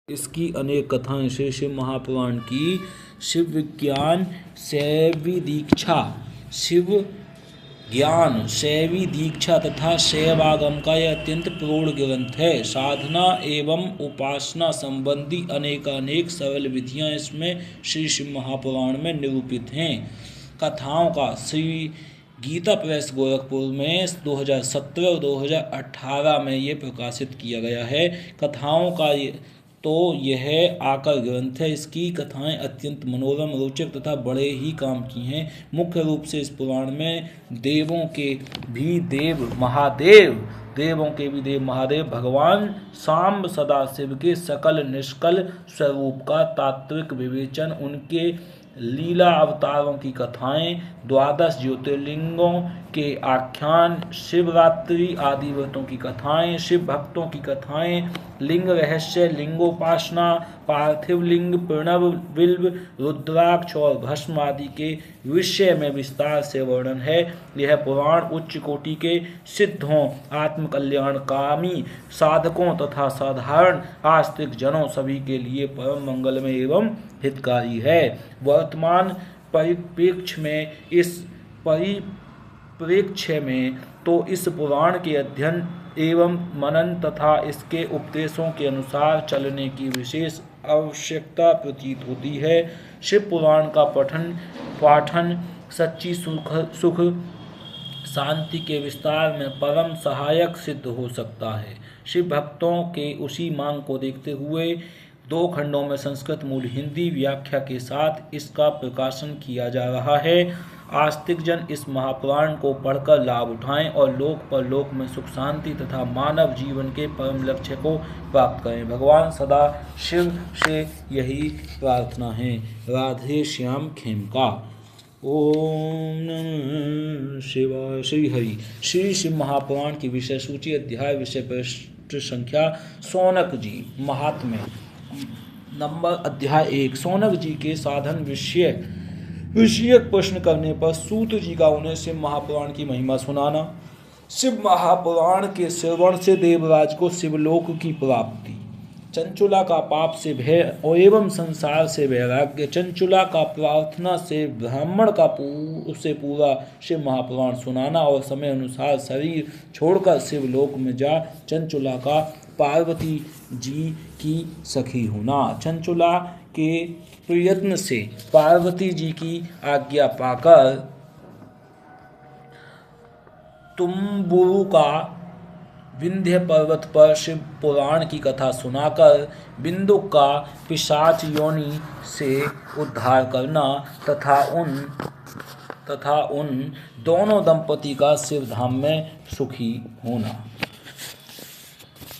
इसकी अनेक कथाएं श्री शिव महापुराण की शिव विज्ञान शैवी दीक्षा, शिव ज्ञान शैवी दीक्षा तथा शैवागम का यह अत्यंत प्रौढ़ ग्रंथ है। साधना एवं उपासना संबंधी अनेकानेक सरल विधियां इसमें श्री शिव महापुराण में निरूपित हैं। कथाओं का श्री गीता प्रेस गोरखपुर में 2017 और 2018 में ये प्रकाशित किया गया है। कथाओं का तो यह आकर ग्रंथ है। इसकी कथाएं अत्यंत मनोरम, रोचक तथा बड़े ही काम की हैं। मुख्य रूप से इस पुराण में देवों के भी देव महादेव भगवान सांब सदाशिव के सकल निष्कल स्वरूप का तात्विक विवेचन, उनके लीला अवतारों की कथाएं, द्वादश ज्योतिर्लिंगों के आख्यान, शिवरात्रि आदि व्रतों की कथाएं, शिव भक्तों की कथाएं, लिंग रहस्य, लिंगोपासना, पार्थिव लिंग, प्रणव, बिल्व, रुद्राक्ष और भस्म आदि के विषय में विस्तार से वर्णन है। यह पुराण उच्च कोटि के सिद्धों, आत्मकल्याणकामी साधकों तथा साधारण आस्तिक जनों सभी के लिए परम मंगलमय एवं हितकारी है। वर्तमान परिप्रेक्ष्य में तो इस पुराण के अध्ययन एवं मनन तथा इसके उपदेशों के अनुसार चलने की विशेष आवश्यकता प्रतीत होती है। शिव पुराण का पाठन सच्ची सुख शांति के विस्तार में परम सहायक सिद्ध हो सकता है। शिव भक्तों के उसी मांग को देखते हुए 2 खंडों में संस्कृत मूल हिंदी व्याख्या के साथ इसका प्रकाशन किया जा रहा है। आस्तिक जन इस महापुराण को पढ़कर लाभ उठाएं और लोक परलोक में सुख शांति तथा मानव जीवन के परम लक्ष्य को प्राप्त करें। भगवान सदा शिव से यही प्रार्थना है। राधे श्याम खेमका। ओम नमः शिवाय। श्री हरि। श्री शिव महापुराण की विषय सूची, अध्याय, विषय पृष्ठ संख्या। सौनक जी महात्म्य नंबर अध्याय 1। सौनक जी के साधन विषयक प्रश्न करने पर सूत जी का उन्हें शिव महापुराण की महिमा सुनाना। शिव महापुराण के श्रवण से देवराज को शिवलोक की प्राप्ति। चंचुला का पाप से भय और एवं संसार से वैराग्य। चंचुला का प्रार्थना से ब्राह्मण का उसे पूरा शिव महापुराण सुनाना और समय अनुसार शरीर छोड़कर शिवलोक में जा चंचुला का पार्वती जी की सखी होना। चंचुला के प्रयत्न से पार्वती जी की आज्ञा पाकर तुम्बुरु का विंध्य पर्वत पर शिव पुराण की कथा सुनाकर बिंदु का पिशाच योनि से उद्धार करना तथा उन दोनों दंपति का शिव धाम में सुखी होना।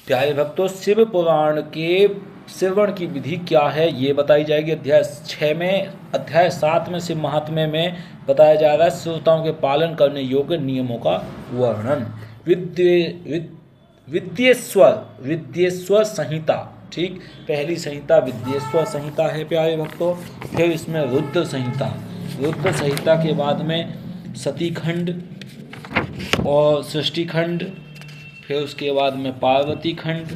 प्यारे भक्तों, शिव पुराण के श्रवण की विधि क्या है ये बताई जाएगी अध्याय 6 में। अध्याय 7 में शिव महात्म्य में बताया जा रहा है श्रोताओं के पालन करने योग्य नियमों का वर्णन। विद्येश्वर संहिता। ठीक, पहली संहिता विद्येश्वर संहिता है प्यारे भक्तों। फिर इसमें रुद्र संहिता के बाद में सती खंड और सृष्टि खंड, फिर उसके बाद में पार्वती खंड,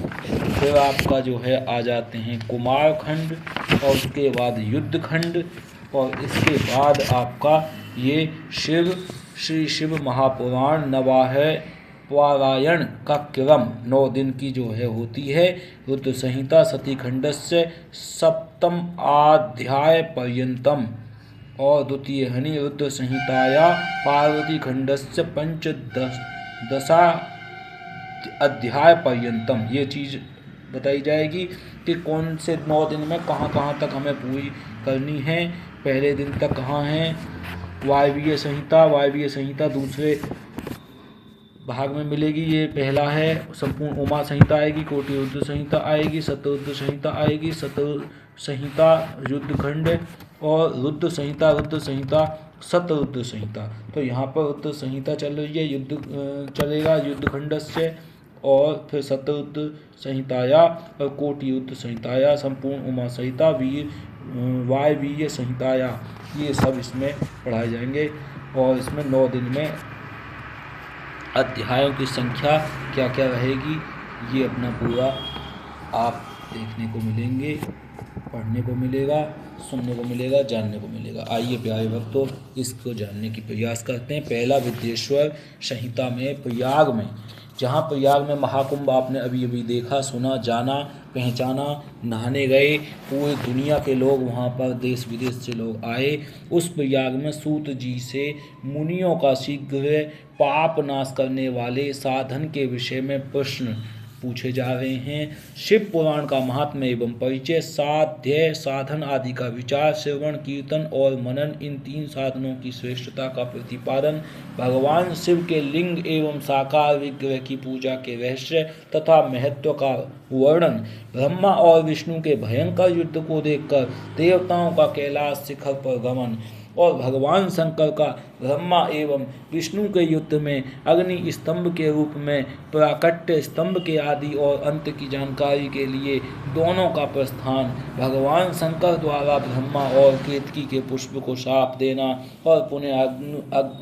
फिर आपका जो है आ जाते हैं कुमार खंड और उसके बाद युद्ध खंड और इसके बाद आपका ये श्री शिव महापुराण नवाह पारायण का क्रम 9 दिन की जो है होती है। रुद्र संहिता सती खंडस्य सप्तम अध्याय पर्यंतम और द्वितीय हनि रुद्र संहिताया पार्वती खंडस्य पंचदशा अध्याय पर्यंतम। ये चीज़ बताई जाएगी कि कौन से 9 दिन में कहाँ तक हमें पूरी करनी है। पहले दिन तक कहाँ है। वायवीय संहिता दूसरे भाग में मिलेगी। ये पहला है। संपूर्ण उमा संहिता आएगी, कोटि रुद्र संहिता आएगी, शतरुद्र संहिता आएगी, संहिता युद्ध खंड और रुद्र संहिता शतरुद्र संहिता। तो यहाँ पर रुद्र संहिता चल रही है, युद्ध चलेगा युद्ध खंड से, और फिर शतरुद्र संहिताया और कोटि रुद्र संहिताया, संपूर्ण उमा संहिता, वायवीय संहिताया, ये सब इसमें पढ़ाए जाएंगे। और इसमें 9 दिन में अध्यायों की संख्या क्या क्या रहेगी ये अपना पूरा आप देखने को मिलेंगे, पढ़ने को मिलेगा, सुनने को मिलेगा, जानने को मिलेगा। आइए प्यारे भक्तों, इसको जानने की प्रयास करते हैं। पहला, विद्येश्वर संहिता में प्रयाग में, जहाँ प्रयाग में महाकुंभ आपने अभी अभी देखा, सुना, जाना, पहचाना, नहाने गए, पूरी दुनिया के लोग वहाँ पर देश विदेश से लोग आए। उस प्रयाग में सूत जी से मुनियों का शीघ्र पाप नाश करने वाले साधन के विषय में प्रश्न पूछे जा रहे हैं। शिव पुराण का महात्म्य एवं परिचय, साध्य साधन आदि का विचार, श्रवण कीर्तन और मनन, इन 3 साधनों की श्रेष्ठता का प्रतिपादन, भगवान शिव के लिंग एवं साकार विग्रह की पूजा के रहस्य तथा महत्व का वर्णन, ब्रह्मा और विष्णु के भयंकर युद्ध को देखकर देवताओं का कैलाश शिखर पर गमन और भगवान शंकर का ब्रह्मा एवं विष्णु के युद्ध में अग्नि स्तंभ के रूप में प्राकट्य स्तंभ के आदि और अंत की जानकारी के लिए दोनों का प्रस्थान, भगवान शंकर द्वारा ब्रह्मा और केतकी के पुष्प को शाप देना और पुनः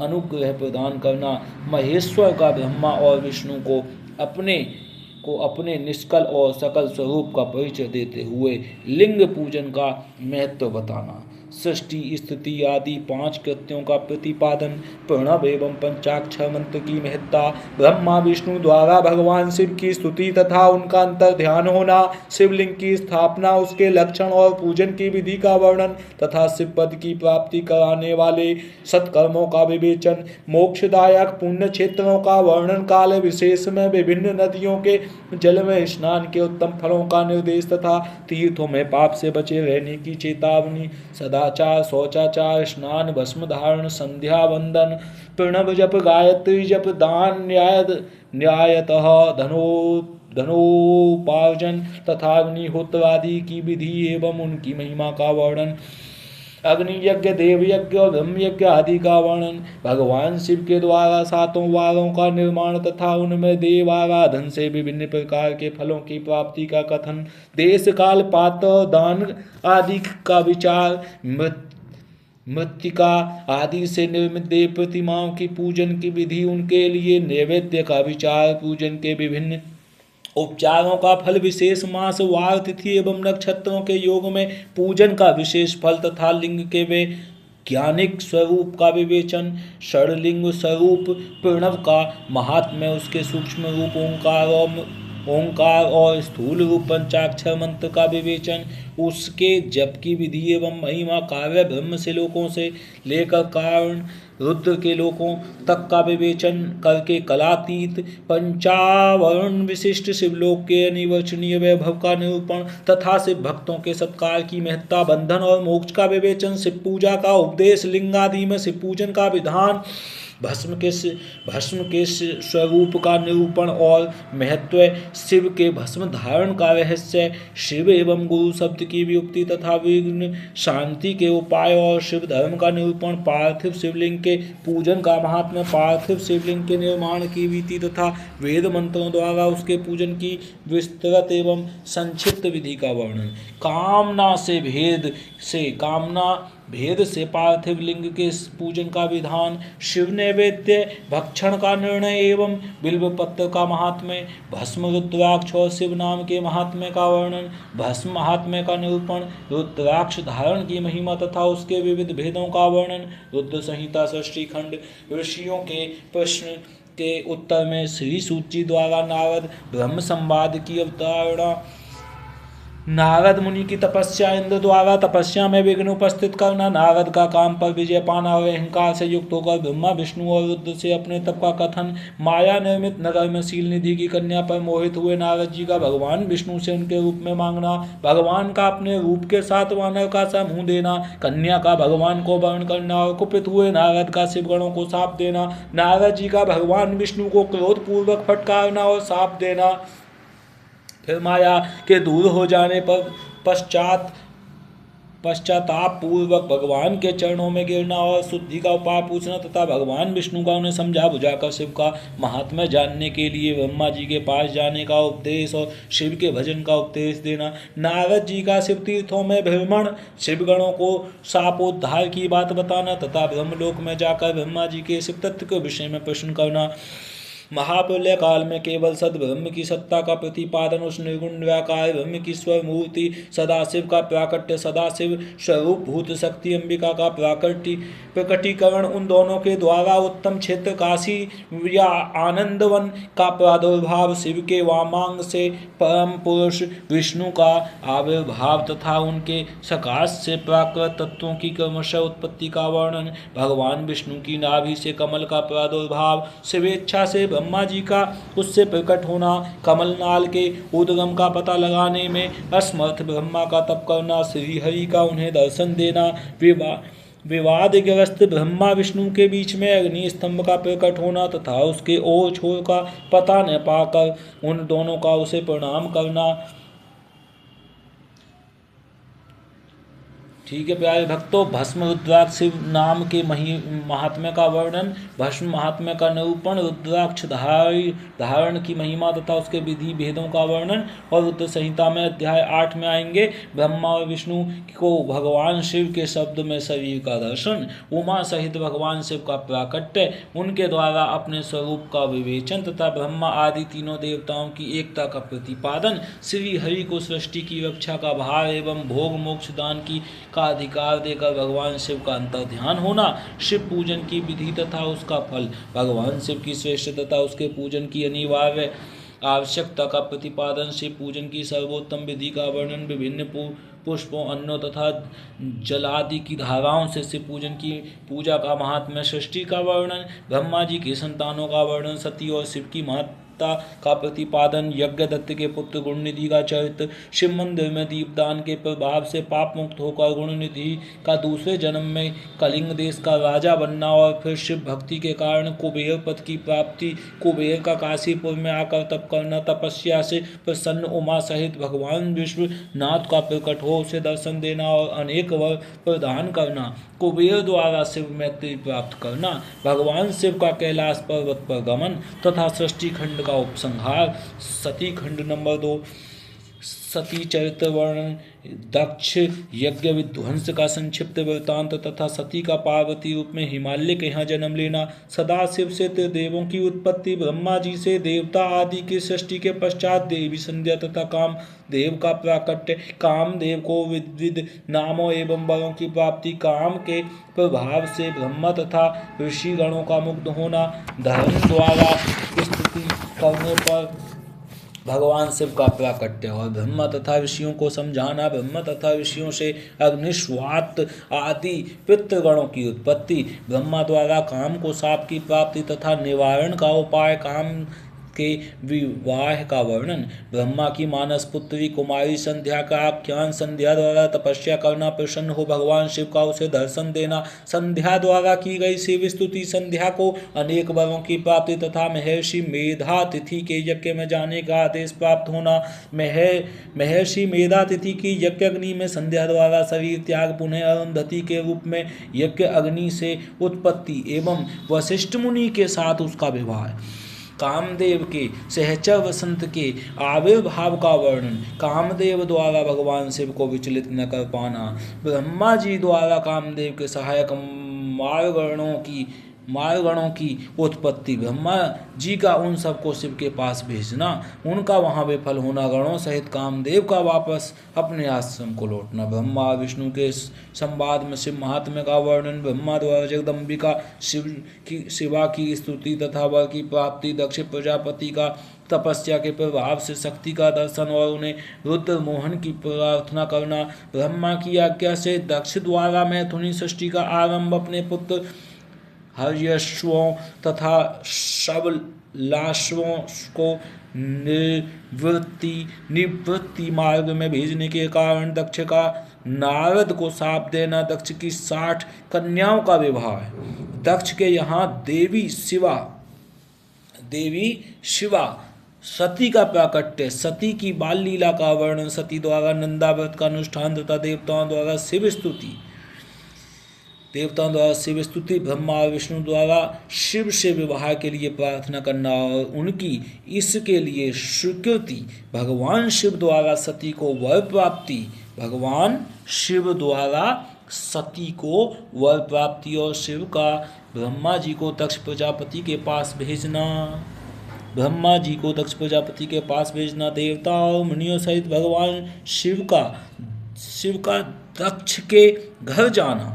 अनुग्रह प्रदान करना, महेश्वर का ब्रह्मा और विष्णु को अपने निष्कल और सकल स्वरूप का परिचय देते हुए लिंग पूजन का महत्व बताना, सृष्टि स्थिति आदि 5 कृत्यों का प्रतिपादन, प्रणव एवं पंचाक्षर मंत्र की महत्ता, ब्रह्मा विष्णु द्वारा भगवान शिव की स्तुति तथा उनका अंतर ध्यान होना, शिवलिंग की स्थापना, उसके लक्षण और पूजन की विधि का वर्णन तथा शिव पद की प्राप्ति कराने वाले सत्कर्मों का विवेचन, मोक्षदायक पुण्य क्षेत्रों का वर्णन, काल विशेष में विभिन्न नदियों के जल में स्नान के उत्तम फलों का निर्देश तथा तीर्थों में पाप से बचे रहने की चेतावनी, सदाचार, शौचाचार, स्नान, भस्म धारण, संध्या वंदन, प्रणव जप, गायत्री जप, दान, न्यायतः धनोपार्जन तथा अग्निहोत्र आदि की विधि एवं उनकी महिमा का वर्णन, अग्नि यज्ञ, देव यज्ञ और ब्रह्म यज्ञ आदि का वर्णन, भगवान शिव के द्वारा 7 वारों का निर्माण तथा उनमें देव आराधन से विभिन्न प्रकार के फलों की प्राप्ति का कथन, देश काल पात्र दान आदि का विचार, मृत्तिका आदि से निर्मित देव प्रतिमाओं की पूजन की विधि, उनके लिए नैवेद्य का विचार, पूजन के विभिन्न उपचारों का फल, विशेष मास, वार, तिथि एवं नक्षत्रों के योग में पूजन का विशेष फल तथा लिंग के वे ज्ञानिक स्वरूप का विवेचन, षडलिंग स्वरूप प्रणव का महात्म्य, उसके सूक्ष्म रूप ओंकार और स्थूल रूप पंचाक्षर मंत्र का विवेचन, उसके जप की विधि एवं महिमा, कार्य ब्रह्म से लोकों से लेकर कारण रुद्र के लोकों तक का विवेचन करके कलातीत पंचावरण विशिष्ट शिवलोक के अनिर्वचनीय वैभव का निरूपण तथा शिव भक्तों के सत्कार की महत्ता, बंधन और मोक्ष का विवेचन, शिव पूजा का उपदेश, लिंग आदि में शिव पूजन का विधान, भस्म के स्वरूप का निरूपण और महत्व, शिव के भस्म धारण का रहस्य, शिव एवं गुरु शब्द की व्युक्ति तथा विघ्न शांति के उपाय और शिव धर्म का निरूपण, पार्थिव शिवलिंग के पूजन का महात्म्य, पार्थिव शिवलिंग के निर्माण की विधि तथा वेद मंत्रों द्वारा उसके पूजन की विस्तृत एवं संक्षिप्त विधि का वर्णन, कामना भेद से पार्थिव लिंग के पूजन का विधान, शिव नैवेद्य भक्षण का निर्णय एवं बिल्व पत्र का महात्म्य, भस्म रुद्राक्ष और शिव नाम के महात्म्य का वर्णन, भस्म महात्म्य का निरूपण, रुद्राक्ष धारण की महिमा तथा उसके विविध भेदों का वर्णन, रुद्र संहिता षष्ठी खंड, ऋषियों के प्रश्न के उत्तर में श्री सूत जी द्वारा नारद ब्रह्म संवाद की अवतारणा, नारद मुनि की तपस्या, इंद्र द्वारा तपस्या में विघ्न उपस्थित करना, नारद का काम पर विजय पाना और अहंकार से युक्त होकर ब्रह्मा विष्णु और रुद्र से अपने तप का कथन, माया निर्मित नगर में शील निधि की कन्या पर मोहित हुए नारद जी का भगवान विष्णु से उनके रूप में मांगना, भगवान का अपने रूप के साथ वानर का सा मुंह देना, कन्या का भगवान को वर्ण करना और कुपित हुए नारद का शिवगणों को साप देना, नारद जी का भगवान विष्णु को क्रोधपूर्वक फटकारना और साप देना, फिर माया के दूर हो जाने पर पश्चाताप पूर्वक भगवान के चरणों में गिरना और शुद्धि का उपाय पूछना तथा भगवान विष्णु का उन्हें समझा बुझाकर शिव का महात्म्य जानने के लिए ब्रह्मा जी के पास जाने का उपदेश और शिव के भजन का उपदेश देना, नारद जी का शिव तीर्थों में भ्रमण, शिवगणों को शापोद्धार की बात बताना तथा ब्रह्मलोक में जाकर ब्रह्मा जी के शिव तत्व के विषय में प्रश्न करना, महाप्रलय काल में केवल सद ब्रह्म की सत्ता का प्रतिपादन, उस निर्गुण निराकार ब्रह्म की स्वर मूर्ति सदाशिव का प्राकट्य, सदाशिव स्वरूप भूत शक्ति अंबिका का प्रकटीकरण, उन दोनों के द्वारा उत्तम क्षेत्र काशी या आनंदवन का प्रादुर्भाव, शिव के वामांग से परम पुरुष विष्णु का आविर्भाव तथा उनके सकाश से प्राकृत तत्वों की क्रमशः उत्पत्ति का वर्णन, भगवान विष्णु की नाभि से कमल का प्रादुर्भाव, शिवेच्छा से ब्रह्मा जी का उससे प्रकट होना, कमलनाल के उद्गम का पता लगाने में असमर्थ ब्रह्मा का तप करना, श्री हरि का उन्हें दर्शन देना, विवादग्रस्त ब्रह्मा विष्णु के बीच में अग्नि स्तंभ का प्रकट होना तथा उसके ओर छोर का पता न पाकर उन दोनों का उसे प्रणाम करना। ठीक है प्यारे भक्तों, भस्म रुद्राक्ष शिव नाम के महात्म्य का वर्णन, भस्म महात्म्य का निरूपण, रुद्राक्ष धारण की महिमा तथा उसके विधि भेदों का वर्णन, और रुद्र संहिता में अध्याय 8 में आएंगे ब्रह्मा और विष्णु को भगवान शिव के शब्द में शरीर का दर्शन, उमा सहित भगवान शिव का प्राकट्य, उनके द्वारा अपने स्वरूप का विवेचन तथा ब्रह्मा आदि तीनों देवताओं की एकता का प्रतिपादन, श्री हरि को सृष्टि की रक्षा का भार एवं भोग मोक्ष दान का अधिकार देकर भगवान शिव का अंतर ध्यान होना, शिव पूजन की विधि तथा उसका फल, भगवान शिव की श्रेष्ठता उसके पूजन की अनिवार्य आवश्यकता का प्रतिपादन, शिव पूजन की सर्वोत्तम विधि का वर्णन, विभिन्न पुष्पों अन्नों तथा जलादि की धाराओं से शिव पूजन की पूजा का महात्म्य, सृष्टि का वर्णन, ब्रह्मा जी के संतानों का वर्णन, सती और शिव की महत्ता का प्रतिपादन, यज्ञ दत्त के पुत्र गुणनिधि का चरित्र, शिव मंदिर में दीपदान के प्रभाव से पाप मुक्त होकर गुणनिधि का दूसरे जन्म में कलिंग देश का राजा बनना और फिर शिव भक्ति के कारण कुबेर पद की प्राप्ति, कुबेर का काशीपुर में आकर तप करना, तपस्या से प्रसन्न उमा सहित भगवान विश्वनाथ का प्रकट हो उसे दर्शन देना और अनेक वर प्रदान करना, कुबेर द्वारा शिव मैत्री प्राप्त करना, भगवान शिव का कैलाश पर्वत पर गमन तथा सृष्टि खंड का उपसंहार, सती खंड नंबर 2, सती चरित्र वर्णन, दक्ष यज्ञ विध्वंस का संक्षिप्त वृत्तांत तथा सती का पार्वती रूप में हिमालय के यहाँ जन्म लेना, सदाशिव से त्रिदेवों की उत्पत्ति, ब्रह्मा जी से देवता आदि की सृष्टि के पश्चात देवी संध्या तथा कामदेव का प्राकट्य, कामदेव को विविध नामों एवं बलों की प्राप्ति, काम के प्रभाव से ब्रह्मा तथा ऋषि गणों का मुग्ध होना, धर्म द्वारा स्तुति करने पर भगवान शिव का प्राकट्य और ब्रह्मा तथा ऋषियों को समझाना, ब्रह्मा तथा ऋषियों से अग्निश्वात आदि पितृगणों की उत्पत्ति, ब्रह्मा द्वारा काम को शाप की प्राप्ति तथा निवारण का उपाय, काम के विवाह का वर्णन, ब्रह्मा की मानस पुत्री कुमारी संध्या का आख्यान, संध्या द्वारा तपस्या करना, प्रसन्न हो भगवान शिव का उसे दर्शन देना, संध्या द्वारा की गई शिव स्तुति, संध्या को अनेक वरों की प्राप्ति तथा महर्षि मेधा तिथि के यज्ञ में जाने का आदेश प्राप्त होना, महर्षि मेधा तिथि की यज्ञ अग्नि में संध्या द्वारा शरीर त्याग, पुनः अरुंधति के रूप में यज्ञ अग्नि से उत्पत्ति एवं वशिष्ठ मुनि के साथ उसका विवाह, कामदेव के सहचर वसंत के आविर्भाव का वर्णन, कामदेव द्वारा भगवान शिव को विचलित न कर पाना, ब्रह्मा जी द्वारा कामदेव के सहायक मारगणों की उत्पत्ति, ब्रह्मा जी का उन सबको शिव के पास भेजना, उनका वहाँ विफल होना, गणों सहित कामदेव का वापस अपने आश्रम को लौटना, ब्रह्मा विष्णु के संवाद में शिव महात्म्य का वर्णन, ब्रह्मा द्वारा जगदम्बिका शिवा की स्तुति तथा वर की प्राप्ति, दक्ष प्रजापति का तपस्या के प्रभाव से शक्ति का दर्शन और उन्हें रुद्र मोहन की प्रार्थना करना, ब्रह्मा की आज्ञा से दक्ष द्वारा मैथुनी सृष्टि का आरंभ, अपने पुत्र हर्यश्वों तथा शबलाश्वों को निवृत्ति मार्ग में भेजने के कारण दक्ष का नारद को शाप देना, दक्ष की 60 कन्याओं का विवाह, दक्ष के यहाँ देवी शिवा सती का प्राकट्य, सती की बाल लीला का वर्णन, सती द्वारा नंदाव्रत का अनुष्ठान तथा देवताओं द्वारा शिव स्तुति, ब्रह्मा और विष्णु द्वारा शिव से विवाह के लिए प्रार्थना करना और उनकी इसके लिए स्वीकृति, भगवान शिव द्वारा सती को वर प्राप्ति, भगवान शिव द्वारा सती को वर प्राप्ति और शिव का ब्रह्मा जी को दक्ष प्रजापति के पास भेजना। ब्रह्मा जी को दक्ष प्रजापति के पास भेजना, देवता और मुनियों सहित भगवान शिव का दक्ष के घर जाना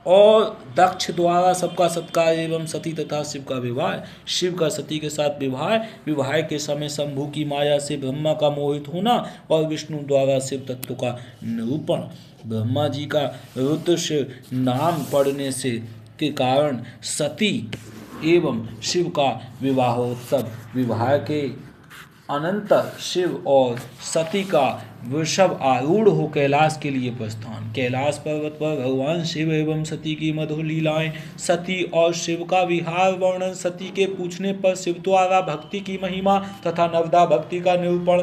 और दक्ष द्वारा सबका सत्कार एवं सती तथा शिव का विवाह। शिव का सती के साथ विवाह के समय शंभु की माया से ब्रह्मा का मोहित होना और विष्णु द्वारा शिव तत्व का निरूपण। ब्रह्मा जी का रुद्र शिव नाम पड़ने से के कारण सती एवं शिव का विवाहोत्सव। विवाह के अनंतर शिव और सती का वृषभ आरूढ़ हो कैलाश के लिए प्रस्थान। कैलाश पर्वत पर भगवान शिव एवं सती की मधुर लीलाएं। सती और शिव का विहार वर्णन। सती के पूछने पर शिव द्वारा भक्ति की महिमा तथा नवदा भक्ति का निरूपण।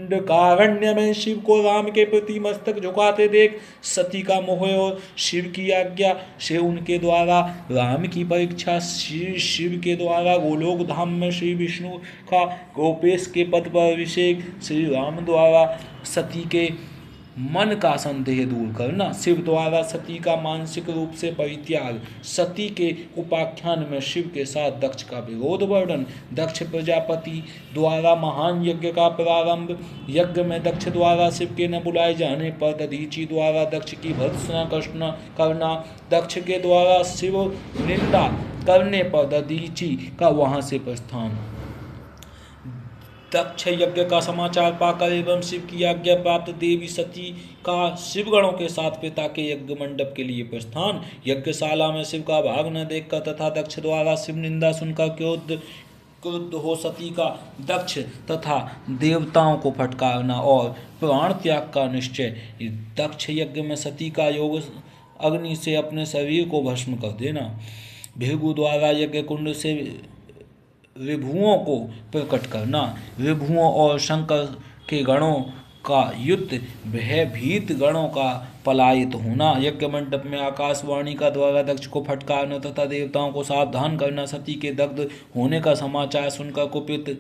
दंडकारण्य में शिव को राम के प्रति मस्तक झुकाते देख सती का मोह और शिव की आज्ञा से उनके द्वारा राम की परीक्षा। शिव के द्वारा गोलोक धाम में श्री विष्णु का गोपेश के पद पर अभिषेक। श्री राम द्वारा सती के मन का संदेह दूर करना। शिव द्वारा सती का मानसिक रूप से परित्याग। सती के उपाख्यान में शिव के साथ दक्ष का विरोध वर्णन। दक्ष प्रजापति द्वारा महान यज्ञ का प्रारंभ। यज्ञ में दक्ष द्वारा शिव के न बुलाए जाने पर दधीचि द्वारा दक्ष की भर्त्सना करना। दक्ष के द्वारा शिव निंदा करने पर दधीचि का वहां से प्रस्थान। दक्ष यज्ञ का समाचार पाकर एवं शिव की आज्ञा प्राप्त देवी सती का शिवगणों के साथ पिता के यज्ञ मंडप के लिए प्रस्थान। यज्ञशाला में शिव का भाग न देखकर तथा दक्ष द्वारा शिव निंदा सुनकर क्रुद्ध हो सती का दक्ष तथा देवताओं को फटकारना और प्राण त्याग का निश्चय। दक्ष यज्ञ में सती का योग अग्नि से अपने शरीर को भस्म कर देना। भृगु द्वारा यज्ञ कुंड से विभुओं को प्रकट करना। विभुओं और शंकर के गणों का युद्ध। भयभीत गणों का पलायित होना। यज्ञ मंडप में आकाशवाणी का द्वारा दक्ष को फटकारना तथा देवताओं को सावधान करना। सती के दग्ध होने का समाचार सुनकर कुपित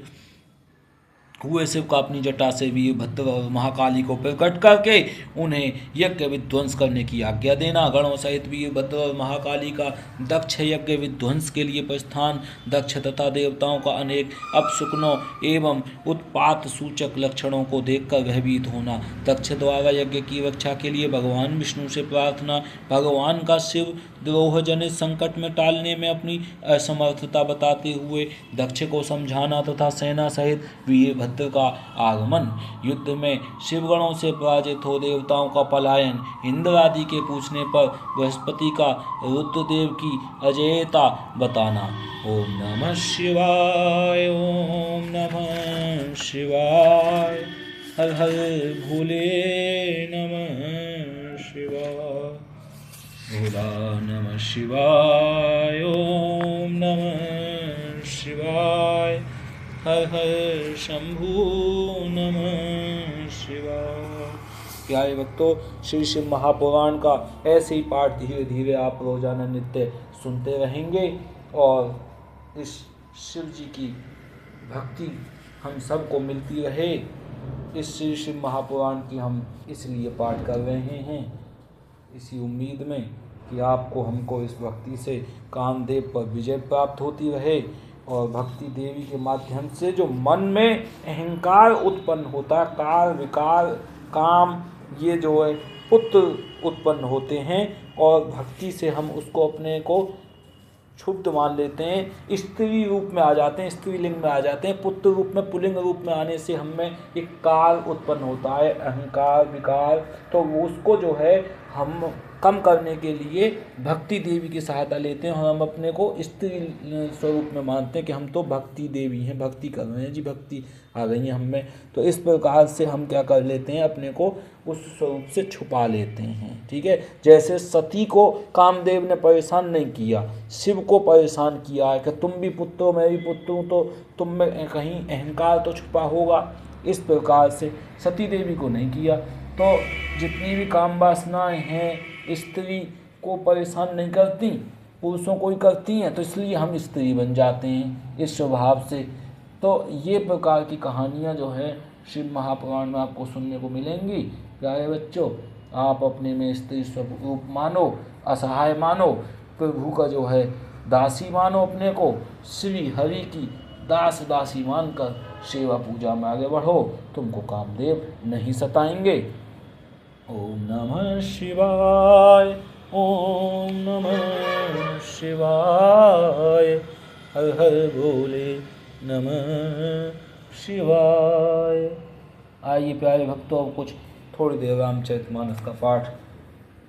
हुए शिव का अपनी जटा से वीरभद्र और महाकाली को प्रकट करके उन्हें यज्ञ विध्वंस करने की आज्ञा देना। गणों सहित वीरभद्र और महाकाली का दक्ष यज्ञ विध्वंस के लिए प्रस्थान। दक्ष तथा देवताओं का अनेक अपशकुनों एवं उत्पात सूचक लक्षणों को देखकर भयभीत होना। दक्ष द्वारा यज्ञ की रक्षा के लिए भगवान विष्णु से प्रार्थना। भगवान का शिव द्रोह जनित संकट में टालने में अपनी असमर्थता बताते हुए दक्ष को समझाना तथा सेना सहित वीरभद्र का आगमन। युद्ध में शिवगणों से पराजित हो देवताओं का पलायन। इंद्र आदि के पूछने पर बृहस्पति का रुद्रदेव की अजेयता बताना। ओम नमः शिवाय ओम नमः शिवाय हर हर भोले नमः शिवाय भोला नमः शिवाय ओम नमः शिवाय हर हर शंभु नमः शिवाय। प्यारे भक्तों, श्री शिव महापुराण का ऐसे ही पाठ धीरे धीरे आप रोजाना नित्य सुनते रहेंगे और इस शिव जी की भक्ति हम सबको मिलती रहे। इस श्री शिव महापुराण की हम इसलिए पाठ कर रहे हैं इसी उम्मीद में कि आपको हमको इस भक्ति से कामदेव पर विजय प्राप्त होती रहे और भक्ति देवी के माध्यम से जो मन में अहंकार उत्पन्न होता है, कार विकार काम ये जो है पुत्र उत्पन्न होते हैं और भक्ति से हम उसको अपने को क्षुब्ध मान लेते हैं, स्त्री रूप में आ जाते हैं, स्त्रीलिंग में आ जाते हैं। पुत्र रूप में पुल्लिंग रूप में आने से हमें एक कार उत्पन्न होता है, अहंकार विकार। तो उसको जो है हम कम करने के लिए भक्ति देवी की सहायता लेते हैं और हम अपने को स्त्री स्वरूप में मानते हैं कि हम तो भक्ति देवी हैं, भक्ति कर रहे हैं जी, भक्ति आ गई है हम में। तो इस प्रकार से हम क्या कर लेते हैं, अपने को उस स्वरूप से छुपा लेते हैं। ठीक है, जैसे सती को कामदेव ने परेशान नहीं किया, शिव को परेशान किया है कि तुम भी पुत्र हो मैं भी पुत्र हूँ, तो तुम में कहीं अहंकार तो छुपा होगा। इस प्रकार से सती देवी को नहीं किया। तो जितनी भी काम वासनाएँ हैं स्त्री को परेशान नहीं करती, पुरुषों को ही करती हैं, तो इसलिए हम स्त्री बन जाते हैं इस स्वभाव से। तो ये प्रकार की कहानियाँ जो है शिव महापुराण में आपको सुनने को मिलेंगी। प्यारे बच्चों, आप अपने में स्त्री स्वरूप मानो, असहाय मानो, प्रभु का जो है दासी मानो अपने को, श्री हरि की दास दासी मानकर सेवा पूजा में आगे बढ़ो, तुमको कामदेव नहीं सताएंगे। ओम नमः शिवाय, ओम नमः शिवाय, हर हर बोले नमः शिवाय। आइए प्यारे भक्तों, अब कुछ थोड़ी देर रामचरितमानस का पाठ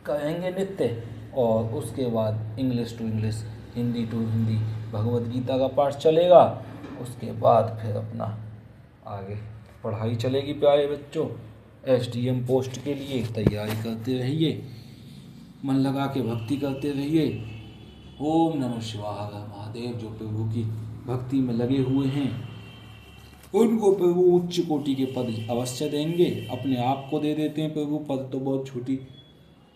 करेंगे नित्य, और उसके बाद English to English, Hindi to Hindi Bhagavad Gita का पाठ चलेगा। उसके बाद फिर अपना आगे पढ़ाई चलेगी प्यारे बच्चों। SDM पोस्ट के लिए तैयारी करते रहिए, मन लगा के भक्ति करते रहिए। ओम नमः शिवाय महादेव। जो प्रभु की भक्ति में लगे हुए हैं उनको प्रभु उच्च कोटि के पद अवश्य देंगे, अपने आप को दे देते हैं प्रभु, पद तो बहुत छोटी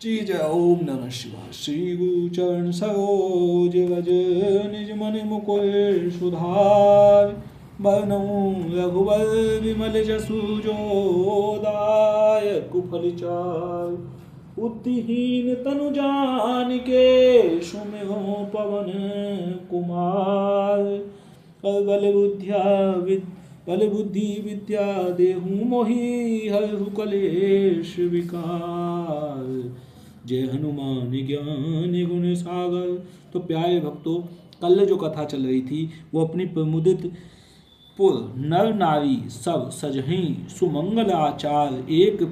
चीज है। ओम नमः शिवाय। श्री गुरु चरण सरोज रज निज मन मुकुर सुधार, बरनऊँ रघुबर विमल जसु जो दायक कुफल चार, बुद्धिहीन तनु जान के सुमिरौं पवन कुमार, बल बुद्धि विद्या देहु मोहि, हरहु कलेश विकार, जय हनुमान ज्ञान गुण सागर। तो प्यारे भक्तों, कल जो कथा चल रही थी वो अपनी प्रमुदित पुर नर नारी सब सजहीं सुमंगल आचार, एक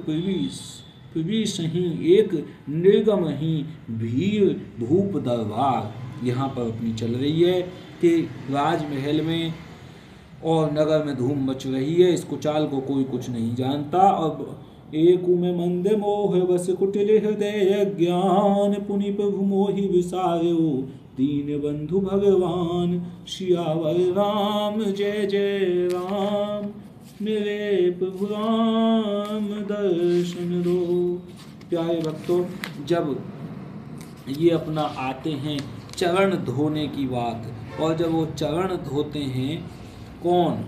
पृवी सही एक निर्गम ही भीर भूप दरबार। यहाँ पर अपनी चल रही है कि राजमहल में और नगर में धूम मच रही है, इस कुचाल को कोई कुछ नहीं जानता। और एक में मंद मोह बस कुटिल हृदय ज्ञान, पुनि प्रभु मोहि विसार्यो दीन बंधु भगवान, सियावर राम जय जय राम, मेरे प्रभु राम दर्शन दो। प्यारे भक्तों, जब ये अपना आते हैं चरण धोने की बात, और जब वो चरण धोते हैं कौन,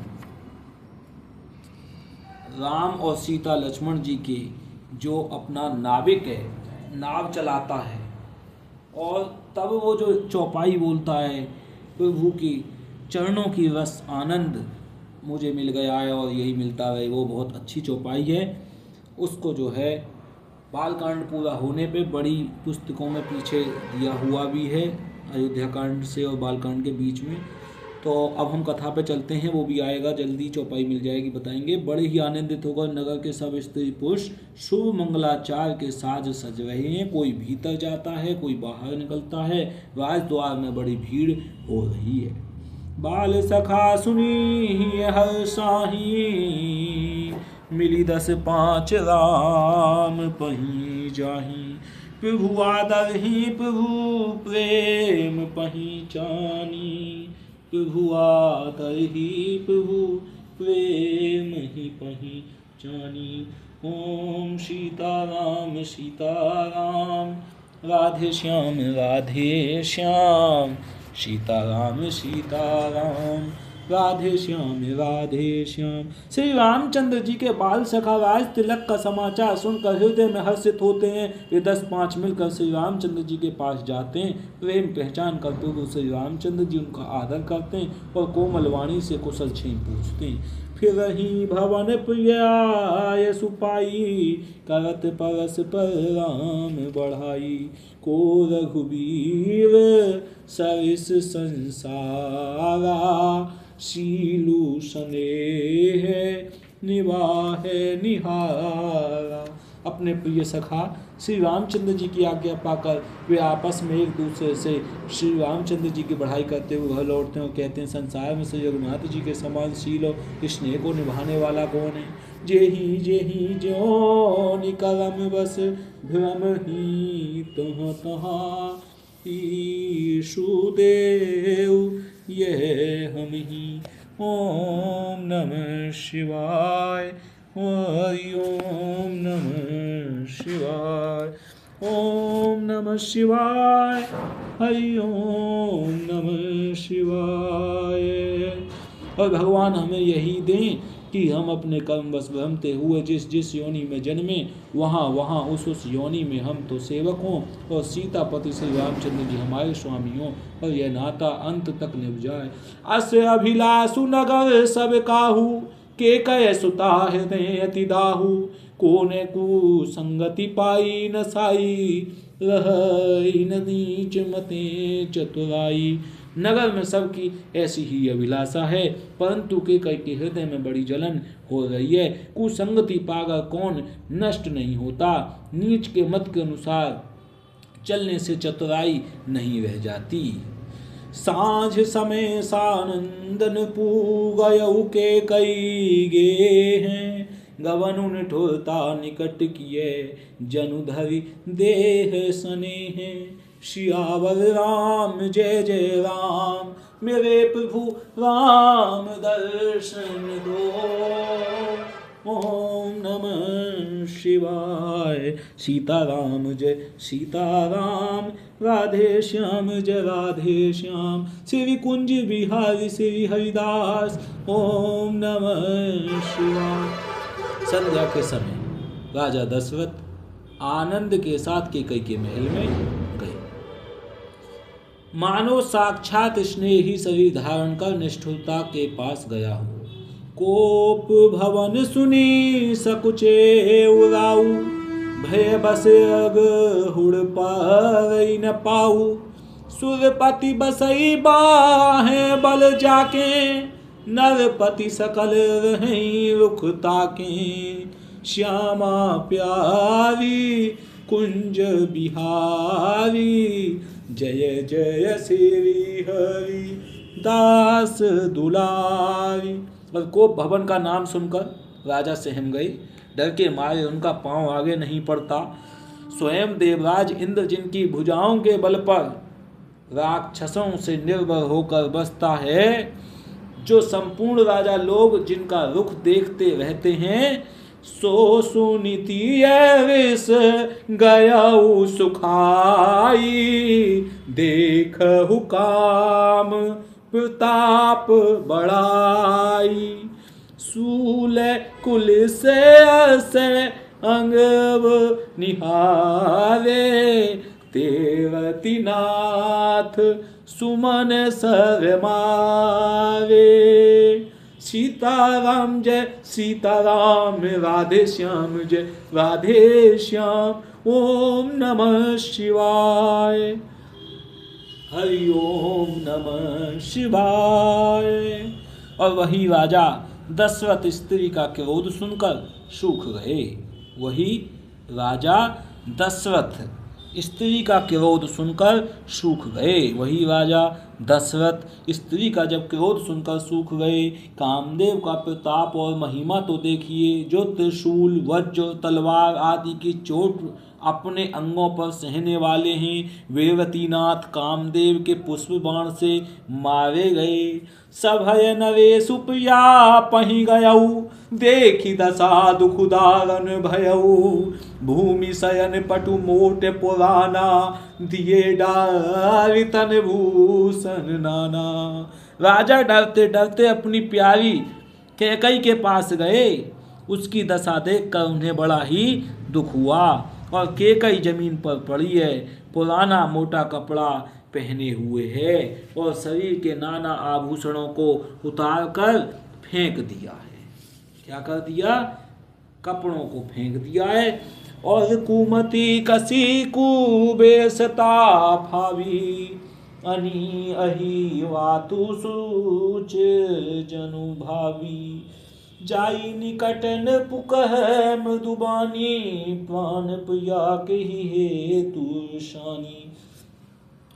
राम और सीता लक्ष्मण जी के, जो अपना नाविक है, नाव चलाता है, और तब वो जो चौपाई बोलता है प्रभु की चरणों की रस आनंद मुझे मिल गया है और यही मिलता रहे, वो बहुत अच्छी चौपाई है। उसको जो है बालकांड पूरा होने पे बड़ी पुस्तकों में पीछे दिया हुआ भी है, अयोध्या कांड से और बालकांड के बीच में। तो अब हम कथा पे चलते हैं, वो भी आएगा जल्दी, चौपाई मिल जाएगी, बताएंगे। बड़े ही आनंदित होकर नगर के सब स्त्री पुरुष शुभ मंगलाचार के साज सज रहे हैं, कोई भीतर जाता है, कोई बाहर निकलता है, राजद्वार में बड़ी भीड़ हो रही है। बाल सखा सुनी हर साही, मिली 10-5 राम पही जाही, प्रभु आदर ही प्रभु प्रेम पहचानी, प्रभु आदर ही प्रभु प्रेम ही पहचानी। ओम सीताराम सीताराम, राधे श्याम राधे श्याम, सीताराम सीताराम, राधे श्याम राधे श्याम। श्री रामचंद्र जी के बाल सखा राज तिलक का समाचार सुनकर हृदय में हर्षित होते हैं। वे 10-5 मिलकर श्री रामचंद्र जी के पास जाते हैं, प्रेम पहचान कर प्रभु श्री रामचंद्र जी उनका आदर करते हैं और कोमल वाणी से कुशल छेम पूछते हैं। फिर रही भवन प्रियाय सुपाई, करत परस पर राम बढ़ाई, को रघुबीर सरिस संसारा, शीलू स्नेह निवाहे निहारा। अपने प्रिय सखा श्री रामचंद्र जी की आज्ञा पाकर वे आपस में एक दूसरे से श्री रामचंद्र जी की बढ़ाई करते हुए घर लौटते हैं और कहते हैं, संसार में श्री रघुनाथ जी के समान शील और स्नेह को निभाने वाला कौन है। जेहि ज्यों निकलम बस भ्रम ही तहाँ तहाँ, ईशु देव यह हम ही। ओम नमः शिवाय, हरि ओम नमः शिवाय, ओम नमः शिवाय, हरि ओम नमः शिवाय। और भगवान हमें यही दें कि हम अपने कर्म बस भ्रमते हुए जिस जिस योनि में जन्मे वहाँ वहाँ उस योनि में हम तो सेवक हों और सीतापति श्री रामचंद्र जी हमारे स्वामी हों और यह नाता अंत तक निभ जाए। अस अभिलाषु नगर सब काहू के कह सुता हृदय अति दाहू कोने को संगति पाई न साई रही न नीच मते चतुराई। नगर में सबकी ऐसी ही अभिलाषा है, परंतु केकई के हृदय में बड़ी जलन हो रही है। कुसंगति पाकर कौन नष्ट नहीं होता, नीच के मत के अनुसार चलने से चतुराई नहीं रह जाती। सांझ समय सानंदन पूगयऊ के कई गे हैं गवन ठोरता निकट किए जनु धरि देह सने हैं। सियावर राम जय जय राम मेरे प्रभु राम दर्शन दो। ओम नमः शिवाय। सीताराम जय सीताराम राधे श्याम जय राधे श्याम श्री कुंज बिहारी श्री हरिदास। ओम नमः शिवाय। संध्या के समय राजा दशरथ आनंद के साथ केकई के महल में गए। मानो साक्षात स्नेही शरीर धारण कर निष्ठुरता के पास गया हो। कोप भवन सुनी सकुचे उराऊ भय बस अग हुड़ पाई न पाऊ। सुरपति बसई बाहे बल जाके नरपति सकल रही रुख ताके। श्यामा प्यारी कुंज बिहारी जय जय श्री हरि दास दुलारी। और कोप भवन का नाम सुनकर राजा सहम गए, डर के मारे उनका पांव आगे नहीं पड़ता। स्वयं देवराज इंद्र जिनकी भुजाओं के बल पर राक्षसों से निर्भर होकर बसता है, जो संपूर्ण राजा लोग जिनका रुख देखते रहते हैं, सो सुनीति विष गयऊ सुखाई। देखहु काम प्रताप बढ़ाई। सूल कुल से अंगव निहारे तेवती नाथ सुमन सर मारे। सीताराम जय सीताराम राधे श्याम जय राधे श्याम। ओम नमः शिवाय हरि ओम नमः शिवाय। और वही राजा दशरथ स्त्री का क्रोध सुनकर सूख गए। वही राजा दशरथ स्त्री का क्रोध सुनकर सूख गए। वही राजा दशरथ स्त्री का जब क्रोध सुनकर सूख गए। कामदेव का प्रताप और महिमा तो देखिए, जो त्रिशूल वज्र तलवार आदि की चोट अपने अंगों पर सहने वाले हैं, वेवतीनाथ कामदेव के पुष्प बाण से मारे गए। सभय नरेश उपया पही गयऊ देखी दशा दुख दारन भयऊ। भूमि शयन पटु मोट पुराना दिए डारि तन भूषण नाना। राजा डरते डरते अपनी प्यारी कैकई के पास गए। उसकी दशा देखकर उन्हें बड़ा ही दुख हुआ और कैकई जमीन पर पड़ी है, पुराना मोटा कपड़ा पहने हुए है और शरीर के नाना आभूषणों को उतार कर फेंक दिया है। क्या कर दिया? कपड़ों को फेंक दिया है। और कुमति कसी कुबेसता फावी अनि अहि वातु सूच जनु भावी। जाई निकटन पुकह मृदुबानी प्राण प्रिया के ही हेतु शानी।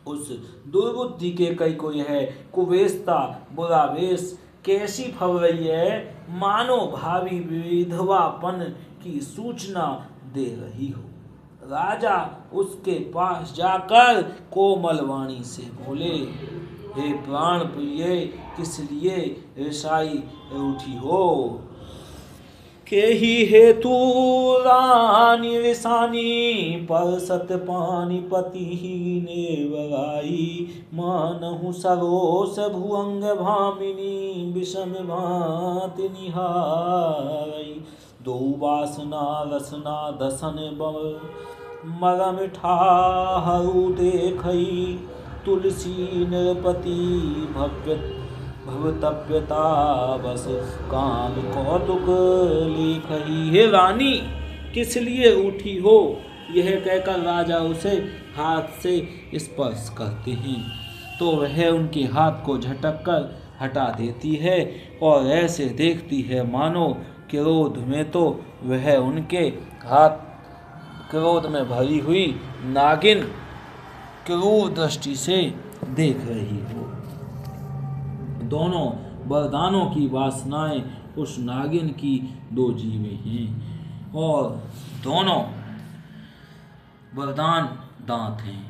उस दुर्बुद्धि के कई को यह कुवेशता बुरा वेश कैसी फल रही है, मानो भावी विधवापन की सूचना दे रही हो। राजा उसके पास जाकर कोमल वाणी से बोले, हे प्राण प्रिय, किस लिए रिसाई रूठी हो? के ही हेतु रानी रिसानी पर सत पानीपति ही ने बगाई मानहु सरोस भुअंग भामिनी विषम भांति निहाई दो वासना रसना दसन बम मरम ठाहरु देखई तुलसी नृपति भव्य भवतव्यता बस काम कौतुक लिखही। हे रानी, किस लिए उठी हो? यह कहकर राजा उसे हाथ से स्पर्श करते हैं तो वह उनके हाथ को झटक कर हटा देती है और ऐसे देखती है मानो क्रोध में तो वह उनके हाथ क्रोध में भरी हुई नागिन क्रूर दृष्टि से देख रही हो। दोनों वरदानों की वासनाएं उस नागिन की दो जीवें हैं और दोनों वरदान दांत हैं।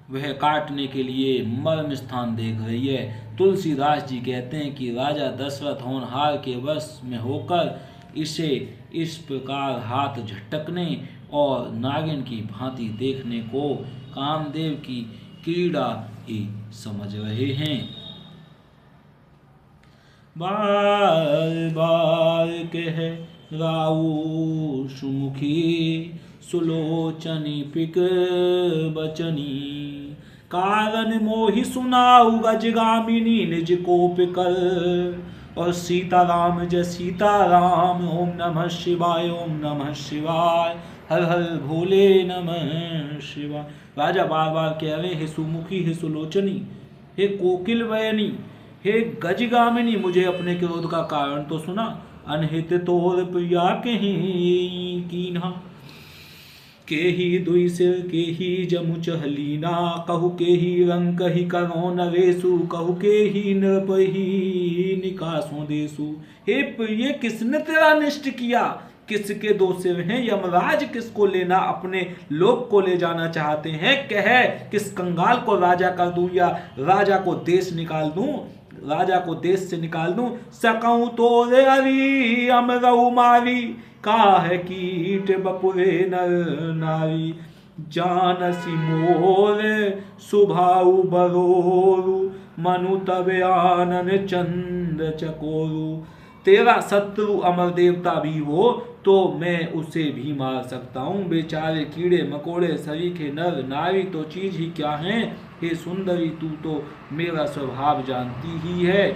वह काटने के लिए मर्म स्थान देख रही है। तुलसीदास जी कहते हैं कि राजा दशरथ होनहार के वश में होकर इसे इस प्रकार हाथ झटकने और नागिन की भांति देखने को कामदेव की क्रीड़ा ही समझ रहे हैं। बार बार कह राऊ सुमुखी सुलोचनी पिक बचनी कारण मोहि सुनाऊ गजगामिनी निज कोप कर और सीताराम जय सीताराम ओम नमः शिवाय ओम नमः शिवाय हर हर भोले नमः शिवाय। राजा बार बार कह रहे हे सुमुखी हे सुलोचनी हे कोकिल वयनी हे गजगामिनी मुझे अपने क्रोध का कारण तो सुना। अनहित तोर प्रिया कहीं कीन्हा के ही दुई सिर के ही जमु चहलीना कहु के ही रंग कही करो नवेशु कहु के ही नृप ही निकासों देसु। हे प्रिय किसने तेरा निष्ठ किया? किसके दो सिर हैं? यमराज किसको लेना अपने लोक को ले जाना चाहते हैं? कह किस कंगाल को राजा कर दूं या राजा को देश निकाल दूं, राजा को देश से निकाल दूं। सकऊं तोरे अरी अमरऊ मारी काहे कीट बपुरे नर नारी जानसी मोरे सुभाऊ बरोरु मनु तबे आनन चंद चकोरु। तेरा शत्रु अमर देवता भी हो तो मैं उसे भी मार सकता हूँ। बेचारे कीड़े मकोड़े सरीखे नर नारी तो चीज ही क्या हैं? हे सुंदरी तू तो मेरा स्वभाव जानती ही है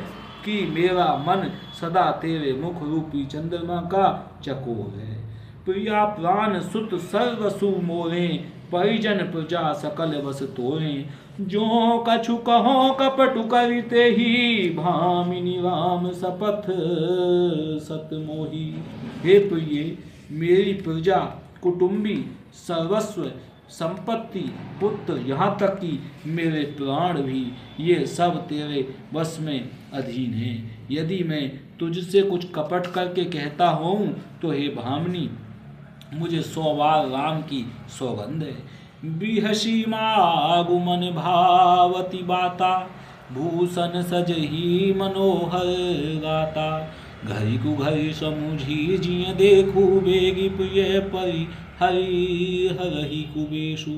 कि मेरा मन सदा तेरे मुख रूपी चंद्रमा का चकोर है। प्रिया प्राण सुत सर्वसु मोरे परिजन प्रजा सकल बस तोरे जो कछु कहो कपटु करते ही भामिनी राम सपथ सत मोही। हे प्रिय मेरी प्रजा कुटुंबी सर्वस्व संपत्ति पुत्र यहाँ तक कि मेरे प्राण भी ये सब तेरे वश में अधीन हैं। यदि मैं तुझसे कुछ कपट करके कहता हूँ तो हे भामिनी मुझे 100 बार राम की सौगंध है। बिहसी मागु मन भावती बाता भूषण सजही मनोहर गाता घरी कु घरी समुझी जिय देखू बेगी प्रिय परी हरि हरहि कुबेशु।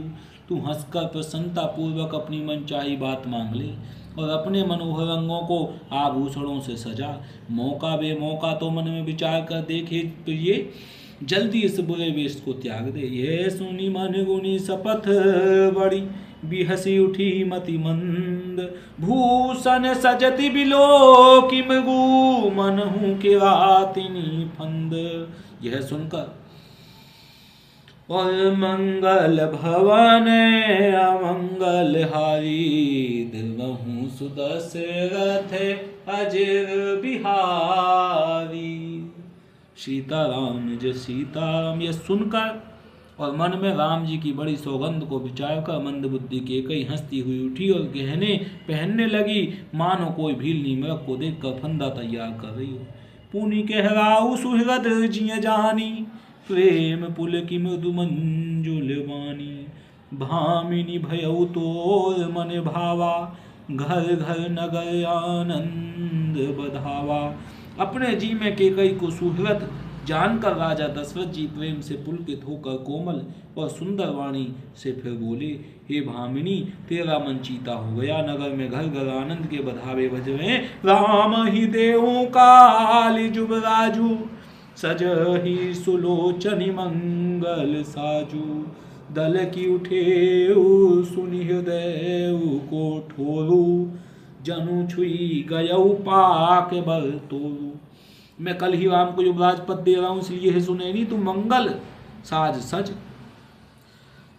तू हंसकर प्रसन्नता पूर्वक अपनी मनचाही बात मांग ले और अपने मनोहर अंगों को आभूषणों से सजा। मौका बेमौका तो मन में विचार कर देखे प्रिय जल्दी इस बुरे वेश को त्याग दे। यह सुनी मन गुनी शपथ बड़ी बिहसी उठी मति मंद भूषण सजति बिलो कि मृगु मन हूँ के रातिनी फंद। यह सुनकर और मंगल भवन अमंगल हारी दिलहूँ सुदशरथ अजर बिहारी। सीताराम जय सीताराम यह सुनकर और मन में राम जी की बड़ी सौगंध को विचार कर मंद बुद्धि के कई हंसती हुई उठी और गहने पहनने लगी मानो कोई भीलनी मृग को देखकर फंदा तैयार कर रही हो। पुनि कहराऊ सुहृद जिय जानी प्रेम पुल की मृदु मंजुल वाणी भामिनी भयउ तोर मन भावा घर घर नगर आनंद बधावा। अपने जी में केकई को सुहृद जानकर राजा दशरथ जी प्रेम से पुलकित होकर कोमल और सुंदर वाणी से फिर बोले, हे भामिनी, तेरा मन चीता हो गया। नगर में घर घर आनंद के बधावे बज रहे। राम ही देव काल जुबराजू, सजहि सुलोचनि मंगल साजू। दल की उठे सुनि हृदय को ठोरू, जनु छुई गयऊ पाक बल तोरू। मैं कल ही राम को युवराज पद दे रहा हूं, इसलिए है सुनैनी तू मंगल साज सज।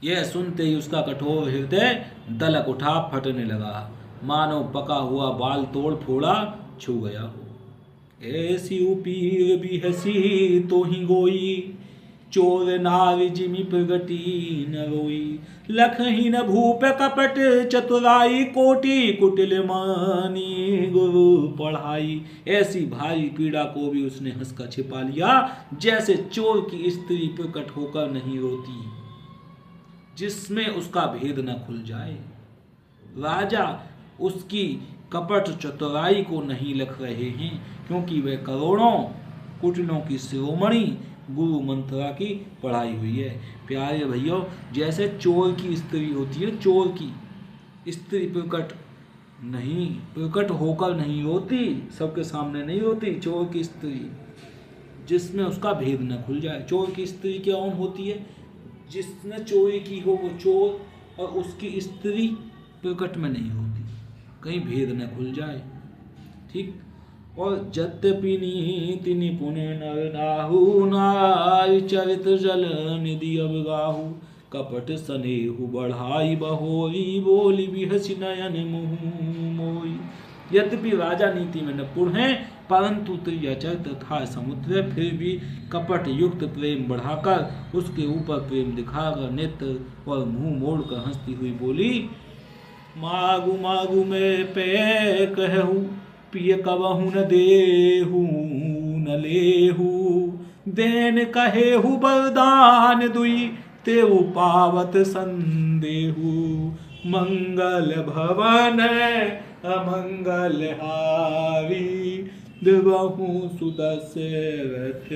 यह सुनते ही उसका कठोर हृदय दलक उठा, फटने लगा, मानो पका हुआ बाल तोड़ फोड़ा छू गया हो। ऐसी उपीर भी हसी तो ही गोई, चोर नारी जिमि प्रगति न रोई। लखहीन भूप कपट चतुराई, कोटि कुटिल मानी गुरु पढ़ाई। ऐसी भारी पीड़ा को भी उसने हंसकर छिपा लिया, जैसे चोर की स्त्री प्रकट होकर नहीं रोती, जिसमें उसका भेद न खुल जाए। राजा उसकी कपट चतुराई को नहीं लिख रहे हैं, क्योंकि वह करोड़ों कुटिलों की शिरोमणि गुरु मंत्रा की पढ़ाई हुई है। प्यारे भैया, जैसे चोर की स्त्री होती है, चोर की स्त्री प्रकट होकर नहीं होती, सबके सामने नहीं होती। चोर की स्त्री जिसमें उसका भेद न खुल जाए। चोर की स्त्री क्या होती है? जिसने चोरी की हो वो चोर, और उसकी स्त्री प्रकट में नहीं होती, कहीं भेद न खुल जाए। ठीक। और यद्यपि नीति निपुण नर नाहु, नारी चरित्र जल निधि अब गाहु। कपट स्नेहु बढ़ाई बहोरी, बोली बिहसी नयन मुँह मोई। यद्यपि राजा नीति में निपुण है, परंतु त्रियचरित्र तथा समुद्र, फिर भी कपट युक्त प्रेम बढ़ाकर उसके ऊपर प्रेम दिखाकर नेत्र और मुंह मोड़कर हंसती हुई बोली, मागु मागु में पे कहूँ, पिय कबहु न देहु न लेहु। देन कहेहु वरदान दुई, तेऊ पावत संदेहु। मंगल भवन अमंगल हारी, देवहु सुदशरथ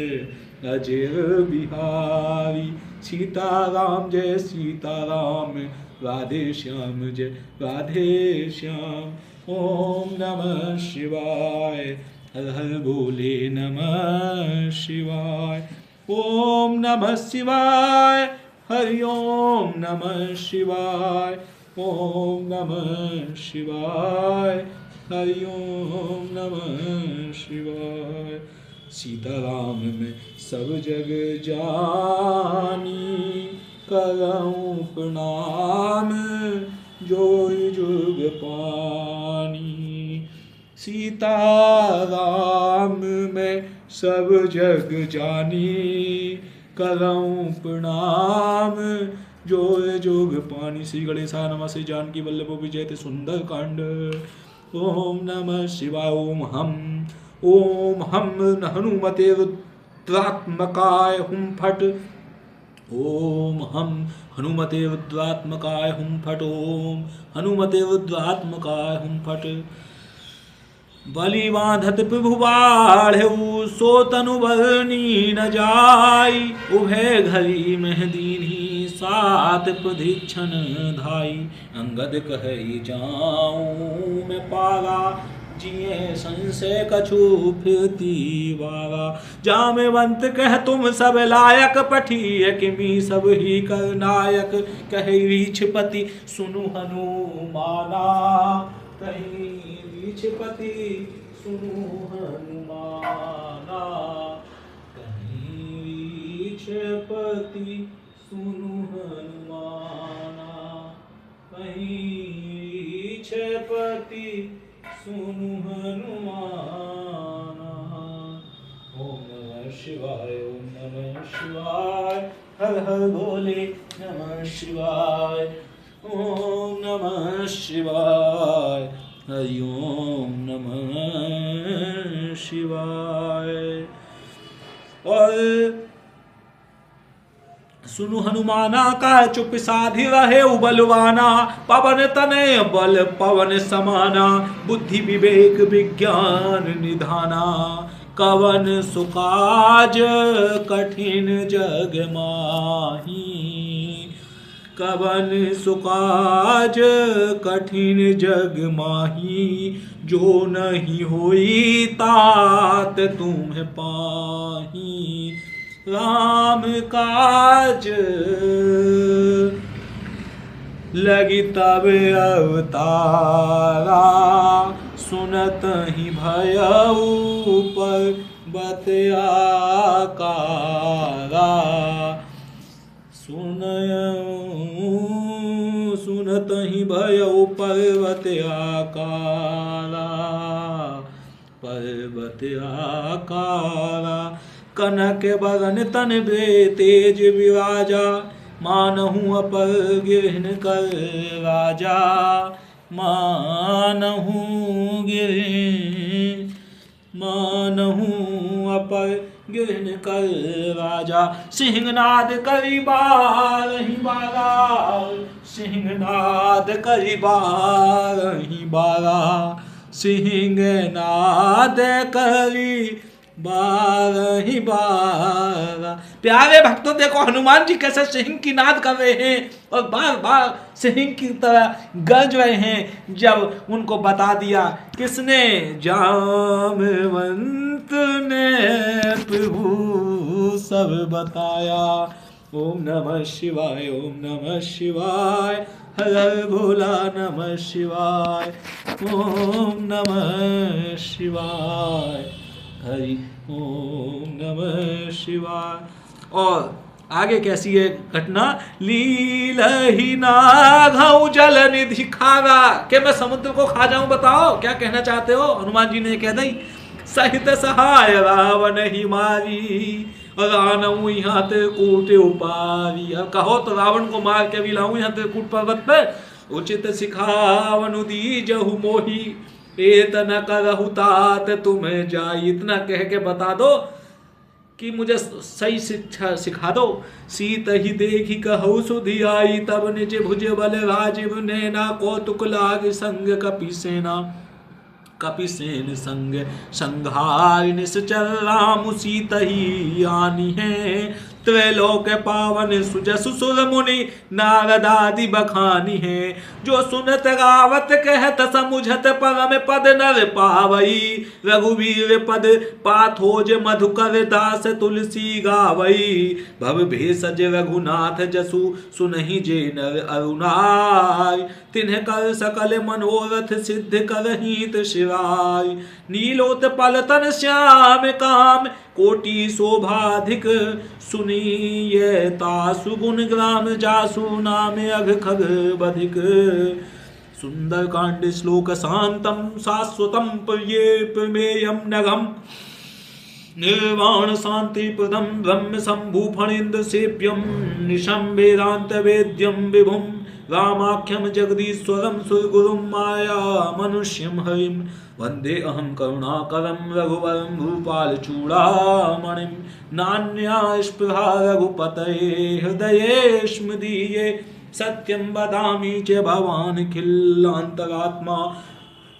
अजर बिहारी। सीताराम जय सीताराम, राधे श्याम जय राधे श्याम। ओम नमः शिवाय, हर हर बोले नमः शिवाय। ओम नमः शिवाय, हरि ओम नमः शिवाय। ओम नमः शिवाय, हरि ओम नमः शिवाय। सीताराम में सब जग जानी, करऊं प्रणाम जोई जुग पानी। सीताराम में सब जग जानी, करऊं प्रणाम जोय जोग पानी। श्री गणेशाय नमः। श्री जानकी वल्लभ विजयते सुंदर कांड। ओम नमः शिवाय। ओम हम हनुमते रुद्रात्मकाय हुम फट। ओम हम हनुमते रुद्रात्मकाय हुम फट। ओम हनुमते रुद्रात्मकाय हुम फट। बलि बांधत प्रभु बाढ़ऊ, सो तनु बरनी न जाई। उभय घरी मेहदीनी, सात प्रदीक्षण धाई। अंगद कहे जाऊं मैं पारा, जिये संशय कछु फिरती वारा। जामवंत कह तुम सब लायक, पठिय किमी सब ही कर नायक। कहे रीछपति सुनु हनुमाना, कहीं रीछपति सुनु हनुमाना। कहीं रीछपति सुनु हनुमाना, कहीं रीछपति सुनु हनुमाना। ओम नमः शिवाय, ओम नमः शिवाय, हर हर बोले नमः शिवाय। ओम नमः शिवाय, हरि ओम नमः शिवाय। और सुनु हनुमाना, का चुप साधि रहे बलवाना। पवन तनय बल पवन समाना, बुद्धि विवेक विज्ञान निधाना। कवन सुकाज कठिन जग माही, कवन सुकाज कठिन जग माही, जो नहीं होई तात तुम पाही। राम काज लगी तब अवतारा, सुनत ही भयउ पर्वत आकारा। सुनत ही भयउ पर्वत आकारा, पर्वत आकारा। कनक बरन तन बे तेज विराजा, मानहु अपर गिरहिन कर राजा, मानहु अपर गिरहिन कर राजा। सिंहनाद करी बारहि बारा, सिंहनाद करी बारहि बारा, सिंहनाद करी बारहि बारा। प्यारे भक्तों देखो हनुमान जी कैसे सिंह की नाद कर रहे हैं और बार बार सिंह की तरह गरज रहे हैं। जब उनको बता दिया किसने, जामवंत ने प्रभु सब बताया। ओम नमः शिवाय, ओम नमः शिवाय, हर हर भोला नमः शिवाय, ओम नमः शिवाय, हरि ओम नमः शिवाय। और आगे कैसी है घटना, लीलहि नाघौ जल निधि खागा, कि मैं समुद्र को खा जाऊं, बताओ क्या कहना चाहते हो। हनुमान जी ने कह दी, सहित सहाय रावण ही मारी, और आनऊ यहाँ त्रिकूट उपारी। अब कहो तो रावण को मार के भी लाऊं यहाँ त्रिकूट पर्वत पे। उचित सिखावनु दीजहु मोही, एत न करहु तात तुम्हें जाई। इतना कह के बता दो कि मुझे सही शिक्षा सिखा दो। सीत ही देखी कहु सुधि आई, तब निज भुज बल राजीव नैना, कौतुक लाग संग कपि सेना। कपि सेन संग संघार निश्चर, राम सीत ही आनी है। त्रैलोक पावन सुजसु सुर मुनि, नारद आदि बखानी है। जो सुनत गावत कहत समुझत, परम पद नर पावई। रघुवीर पद पाथोज मधुकर, दास तुलसी गावई। भव भेषज रघुनाथ जसु, सुनहि जे नर अरुणाय। तिन्ह कर सकल मनोरथ, सिद्ध करहित शिवाय। नीलोत्पल तन श्याम काम, कोटि शोभाधिक। सुनिए तासु गुण ग्राम, जासु नाम अघ खग बधिक। सुंदर कांड श्लोक शांतम शाश्वतम प्रिये प्रमेयम नघम। निर्वाण शांति प्रदम ब्रह्म शंभु फणीन्द्र सेव्यम। निशम वेदांत वेद्यम विभुम, रामाख्यम जगदीश्वरम सुरगुरुम माया मनुष्यम हरिम। वंदे अहम करुणाकरम रघुवरम भूपाल चूड़ामणिम। नान्या स्पृहा रघुपतये, हृदयेष्म दीये। सत्यं वदामि च भवान् खिल्लान्तरात्मा।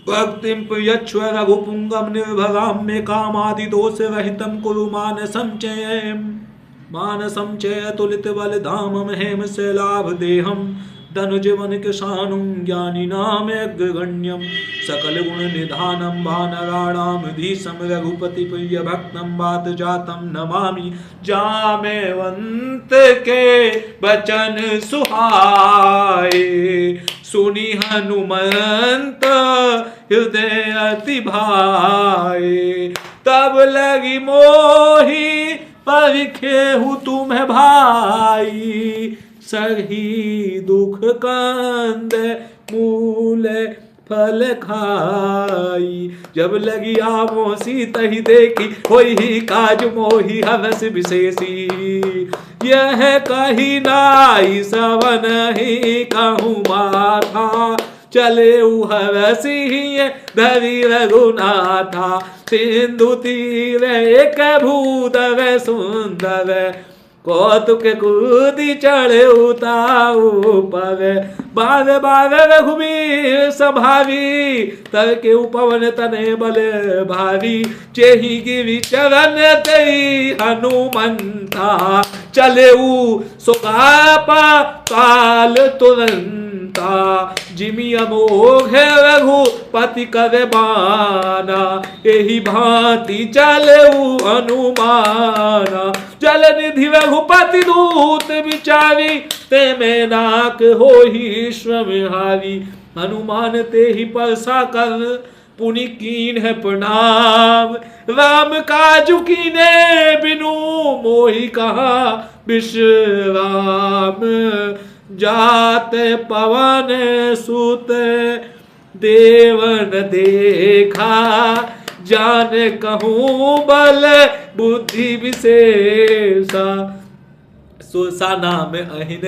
भक्तिं प्रयच्छ रघुपुंगम निर्भरां मे कामादिदोष रहितं कुरु मानसं च अतुलित बलधामं हेम शैलाभ देहं। धनुजवन किशानुं ज्ञानिनामग्रगण्यं। सकल गुण निधानं वानराणां धीशं। रघुपति प्रिय भक्तं वात जातं नमामि। जामेवंत के बचन सुहाए, सुनि हनुमंत हृदय अति भाए। तब लगी मोहि परिखेहु तुम्हें भाई। सही दुख कंद मूल फल खाई। जब लगी आवो सीतहि देखी, होई ही काज मोहि हवस विशेषी। यह कही नाई सवन ही कहूँ माथा। चले हवसी धरी रघुनाथा। सिंधु तीर एक भूदर सुंदर, कौतुक कूदी चढ़े उताऊ पावे बावे बावे रघुवीर सभावी तर के उपवन तने बल भारी चेही गिरी चरण तेई हनुमंता चले सुगापा काल तुरंता जिमि अमोघ रघुपति कर बाना एही भांति चले हनुमाना जल निधि रघुपति दूत विचारी ते में नाक हो ही श्रमहारी हनुमान ते ही परसा कर पुनि कीन है प्रणाम राम काजु कीने बिनु मोहि कहा विश्राम जाते पवन सुत देवन देखा जान कहूँ बल बुद्धि विशेषा सुसा नाम अहिन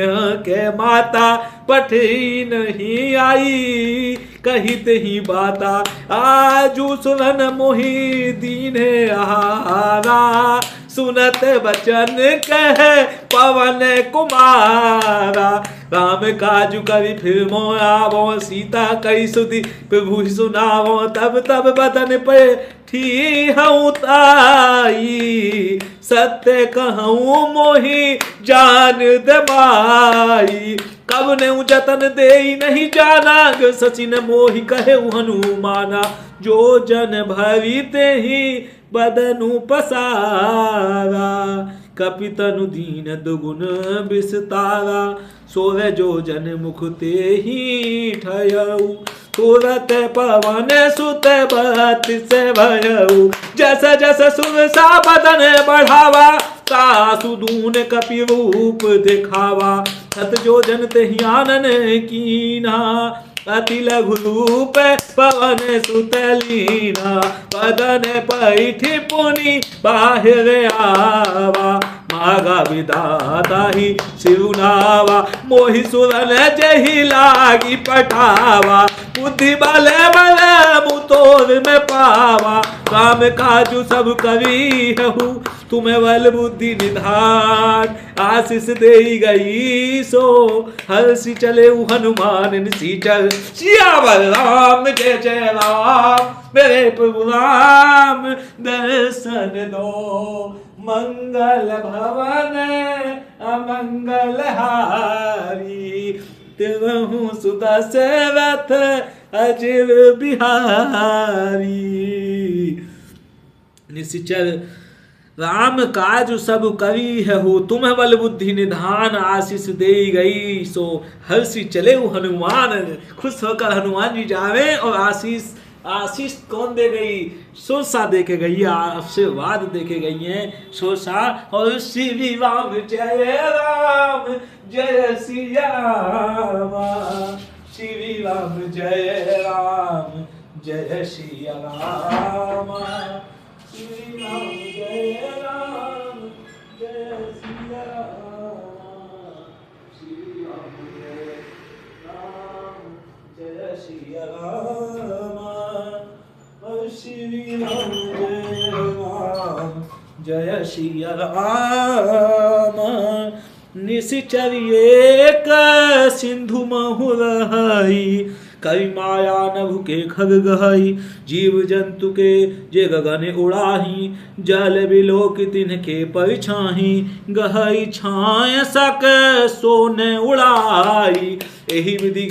के माता पठी नहीं आई कहित ही बाता आजू सुनन मोहि दीन आहारा सुनत बचन कह पवन कुमारा राम काजु कवि फिर मोआवो सीता कई सुधी प्रभु सुनावो तब तब बदन पे थी हूँ ताई सत्य कहूँ मोहि जान दबाई कब ने जतन दे नहीं जाना सचिन मोहि कहे हनुमाना जो जन भविते ही बदनु पसारा कपितनु दीन दुगुन विस्तारा सोवे जो जन मुख ते ही ठयऊ तुरत पवन सुत बत से भयऊ जस जस सुरसा बदन बढ़ावा सासु दून कपि रूप दिखावा सत जो जन ते ही आनन कीना अति लघु रूप पवन सुतलीना बदन पैठी पुनि बाहिर आवा मागा विदाता ही शिवनावा मोहि सुरन जही लागी पठावा बुद्धि बल बल मुतोर में पावा काम काजु सब करी हूँ तुम्हें बल बुद्धि निधान आशीष दे गई सो हर्षि चले हनुमान सीचर सियावर राम जय जय राम मेरे प्रभु राम दर्शन दो मंगल भवन अमंगल हारी तिरहु सुदा सेवत अजीव बिहारी निश्चर राम काज सब करी है हो तुम बल बुद्धि निधान आशीष दे गई सो हर्षि चले हनुमान खुश होकर हनुमान जी जावे और आशीष कौन दे गई सोसा दे के गई आशीर्वाद दे के गई है सोसा और श्री राम जय सिया राम श्री राम जय सिया राम श्री राम जय सिया राम श्री राम जय सिया राम श्री राम जय सिया राम निश्चर एक सिंधु महुरहई कवि माया नभु के खग गहई जीव जंतु के जे गगन उड़ाही जल बिलोक तिनके परिछाही गहई छाय सक सोने उड़ाई एहि विधि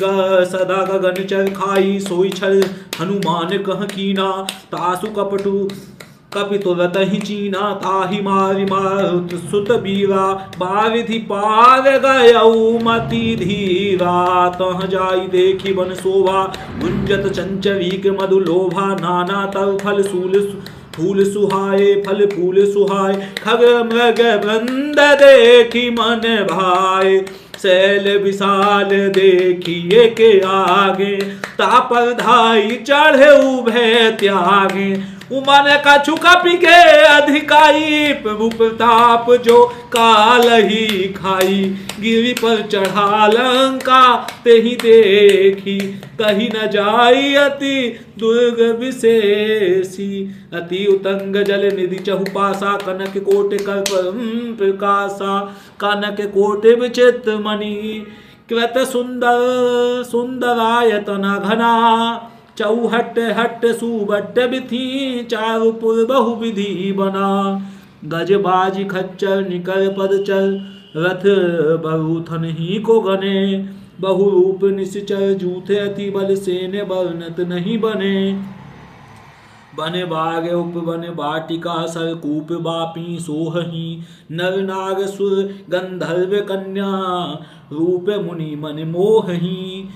सदा गगन चरखाई सोई छल हनुमान कह कीना तासु कपटु कपि तुरत ही चीना ताहि मारि मारुत सुत बीरा बाविधि पार गयऊ मति धीरा तह जाई देखी बन शोभा गुंजत चंचरीक मधु लोभा नाना तव फल फूल सुहाए फल फूल सुहाए खग मृग वृंद देखी मन भाए शैल विशाल देखिए के आगे तापर धाई चढ़े उभे त्यागे उमन कछु कपि के अधिकाई, प्रभु प्रताप जो काल ही खाई। गिरि पर चढ़ा लंका ते ही देखी, कही न जाई अति दुर्ग विशेषी। अति उतंग जल निधि चहुपासा, कनक कोटि कल्प प्रकाशा। कनक कोटि विचित्र मणि, कृत सुंदर सुंदरायतन घना। चौहट हट सुबट बिथी, चारुपुर बहु विधि बना। गज बाजी खच्चर निकर पदचर, रथ बहुथन ही को गने। बहुरूप निश्चर जूथे अति बल, सेन वर्णत नहीं बने। बन बाग उपवन बाटिका, सरकूप बापी सोहही। नर नाग सुर गंधर्व कन्या, रूप मुनि मन मोहही।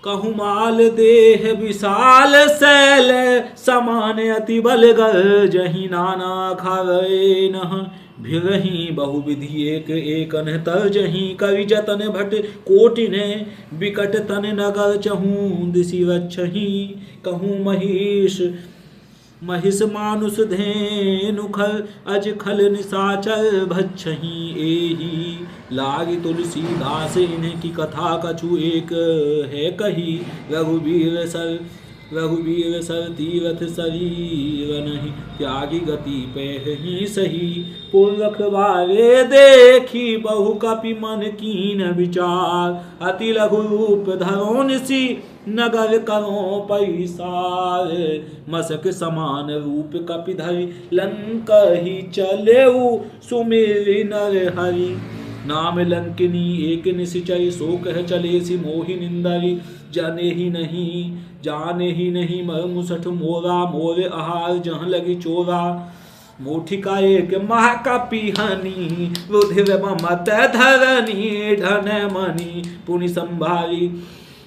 कहुमाल देह विशाल शैल, समान अति बल गर्जहि। नाना खावे नह भिरहि, बहुविधि एक एक तर्जहि। कवि जतन भट कोटिने, बिकट तन नगर चहूँ दिशि रक्षहि। कहूँ महिष महिष मानुष धेनु खल, अज खल निशाचर भक्षहि। एही लागी तुलसीदास, इन्हें की कथा कछु एक है कही। रघुवीर सर तीरथ शरीर नहीं, त्यागी गति पैह ही सही। पुर रखवारे देखी, बहु कपि मन कीन विचार। अति लघु रूप धरो निसी, नगर करो पैसार। मसक समान रूप कपि धरि, लंका ही चलेऊ सुमिरि नर हरि। नाम लंकिनी एक निश्चय, सो कह चले सी मोहि निंदरी। जाने ही नहीं मर्म सठ मोरा। मोर आहार जहाँ लगी चोरा, मोठिका एक महाकपि हनी। रुधिर ममत धरनी, धन मणि पुनि संभारी।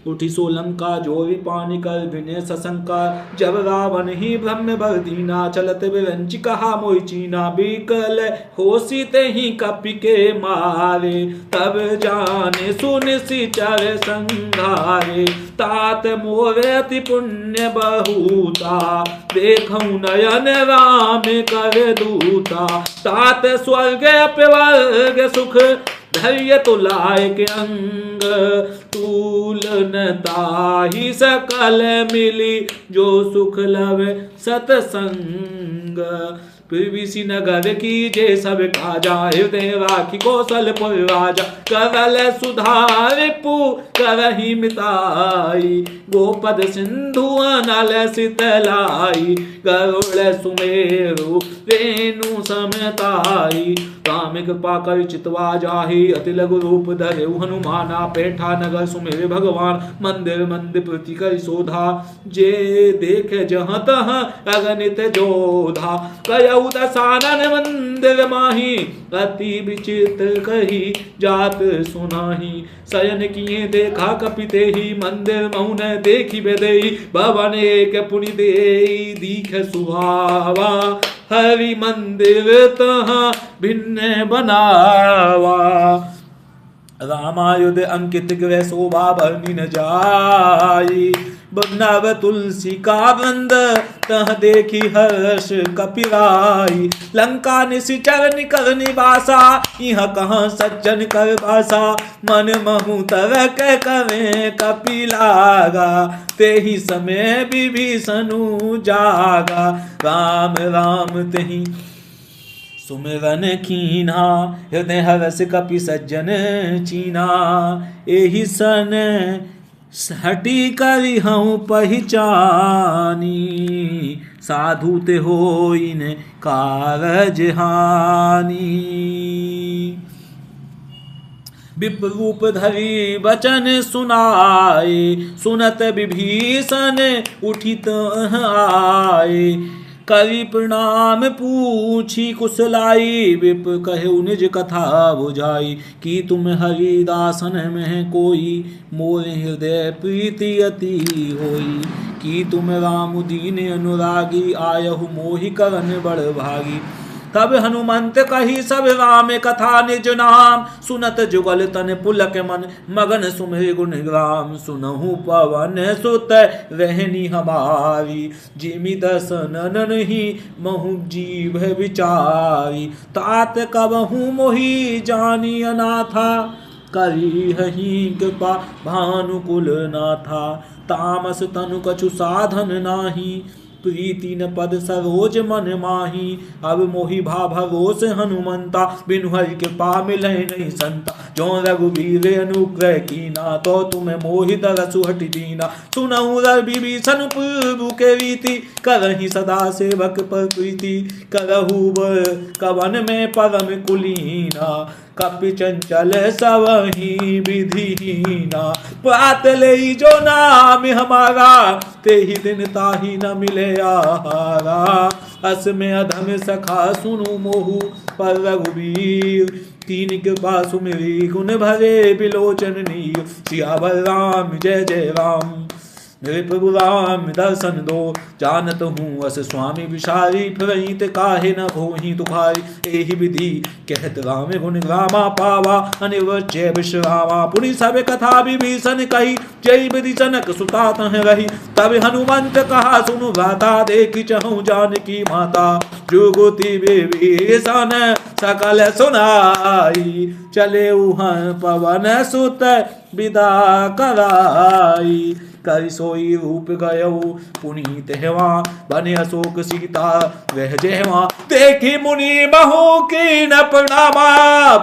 उठी सो लंका जोरी पानी कर, विनय सशंका। जब रावण ही ब्रह्म बर दीना, चलत विरंचि कहा मोहि चीना। बिकल होसी ते ही कपि के मारे, तब जाने सुनिशिचर संघारे। तात मोरे अति पुण्य बहुता, देखऊँ नयन राम कर दूता। तात स्वर्ग अपवर्ग सुख, धैर्य तो लायक अंग। तूलनता ही सकल मिली, जो सुख लव सतसंग। पृथ्वी नगर की जे सब काजा, हृदय राखी कौशलपुर राजा। करल सुधार पु करहि मिताई, गोपद सिंधु अनल शीतलाई। गरुड़ सुमेरु रेणु समताई, राम कृपा कर चितवा जाहि। अति लघु रूप धरे हनुमाना, पैठा नगर सुमेर भगवान। मंदिर मंदिर प्रति कर शोधा, जे देखे जहाँ तहाँ अगणित जोधा। कयऊ दसानन मंदिर माही, अति विचित्र कही जात सुनाही। शयन किए देखा कपि तेहि, मंदिर मौन देखी बेदेहि। भवन एक पुनि देई दीख सुहावा, हरि मंदिर तहाँ भिन्न बनावा। रामायुध अंकित गृह शोभा भरनी न जाई। नव तुलसी का वृंद तह देखी हर्ष कपिराई। लंका निशिचर निकर निवासा, यह कहाँ सज्जन कर भाषा। मन महु तरक करें कपिलागा, ते ही समय विभीषणु जागा। राम राम तेहि सुमिरन कीना, हृदय हरस कपि सज्जन चीना। एहि सन हटी करि हूँ पहचानी, साधु ते होइन कारज हानि। विप्ररूप धरि वचन सुनाए, सुनत विभीषण उठित आए। कवि प्रणाम पूछी कुशलाई, विप्र कहे निज कथा बुझाई। कि तुम हरिदासन में कोई, मोर हृदय प्रीति अति होई। कि तुम राम दीन अनुरागी, आयहु मोहि करन बड़ भागी। तब हनुमंत कही सब राम कथा निज नाम, सुनत जुगल तन पुलक मन मगन सुमिर गुण राम। सुनहु पवन सुत रहनी हमारी, जिमि दसन ही महु जीव विचारी। तात कबहु मोहि जानी अनाथा, करी हही कृपा भानुकुल नाथा। तामस तनु कछु साधन नाही, प्रीति न पद सरोज मन माही। अब मोहि भा भरोस हनुमंता, बिनु हरि कृपा मिलै नहीं संता। जो रघुवीर अनुग्रह कीना, तो तुम्हें मोहि तरसु हटि दीना। सुनहु विभीषण प्रभु के रीति, करहि सदा सेवक पर प्रीति। करहु कवन में परम कुलीना, कपि चंचल सबहि विधिहीना। प्रात लई जो नाम हमारा, ते ही दिन ताही न मिले आहारा। अस में अधम सखा सुनु मोहु, पर रघुवीर तीन कृपा सुमिरी। गुण भरे बिलोचन नीर, सियावर राम जय जय राम। मेरे प्रभु राम दर्शन दो, जानत हूँ अस स्वामी विशारी। फिरहित काहे न होही तुखारी, एहि विधि कहत राम गुण रामा पावा। अनिर्वच्य विश्रामा, पुनि सब कथा विभीषण कही। जय विधि जनक सुता तह रही, तब हनुमंत कहा सुनु भ्राता। देखि चहु जानकी माता, जुगुति विभीषण सकल सुनाई। चले उहाँ पवन सुत विदा कराई। कर सोई रूप गयऊ पुनीत हेवा, बने अशोक सीता वह जेवा। देखी मुनि महु की न प्रणामा,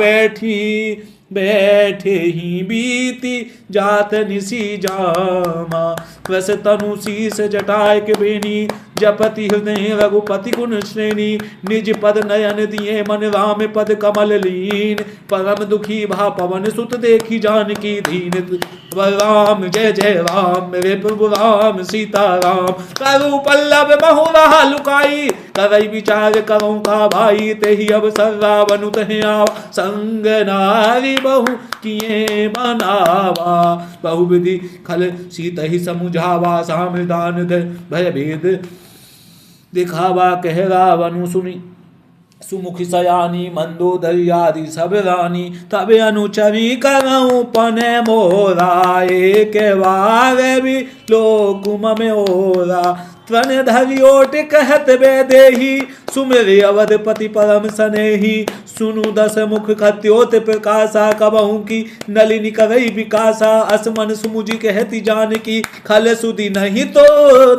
बैठे ही बीती जात निसी जामा। कृस तनु शीस जटाय के बेनी, जपति हृदय रघुपति गुण श्रेणी। निज पद नयन दिए मन राम पद कमल लीन। परम दुखी भा पवन सुत देखी जानकी दीन। राम जय जय राम, मेरे प्रभु राम सीता राम। करु पल्लव महु रहा लुकाई, करई विचार करो का भाई। ते ही अवसर रावण तहे आवा, संग नारी बहु किए बनावा। बहु विधि खल सीता ही समुझावा, सामदान भय भेद दिखावा। कह रावण सुनी सुमुखी सयानी, मंदोदरी आदि सब रानी। तब अनुचरी करऊं पने मोरा, एक बार भी लोकुम में ओरा। त्वन धरियोट कहत बे देही, सुमिरि अवधपति परम सनेही। सुनु दस मुख खत्योत प्रकाशा, कबहू की नलिनी करई विकासा। असमन सुमुझी कहती जानकी, खल सुधि नहीं तो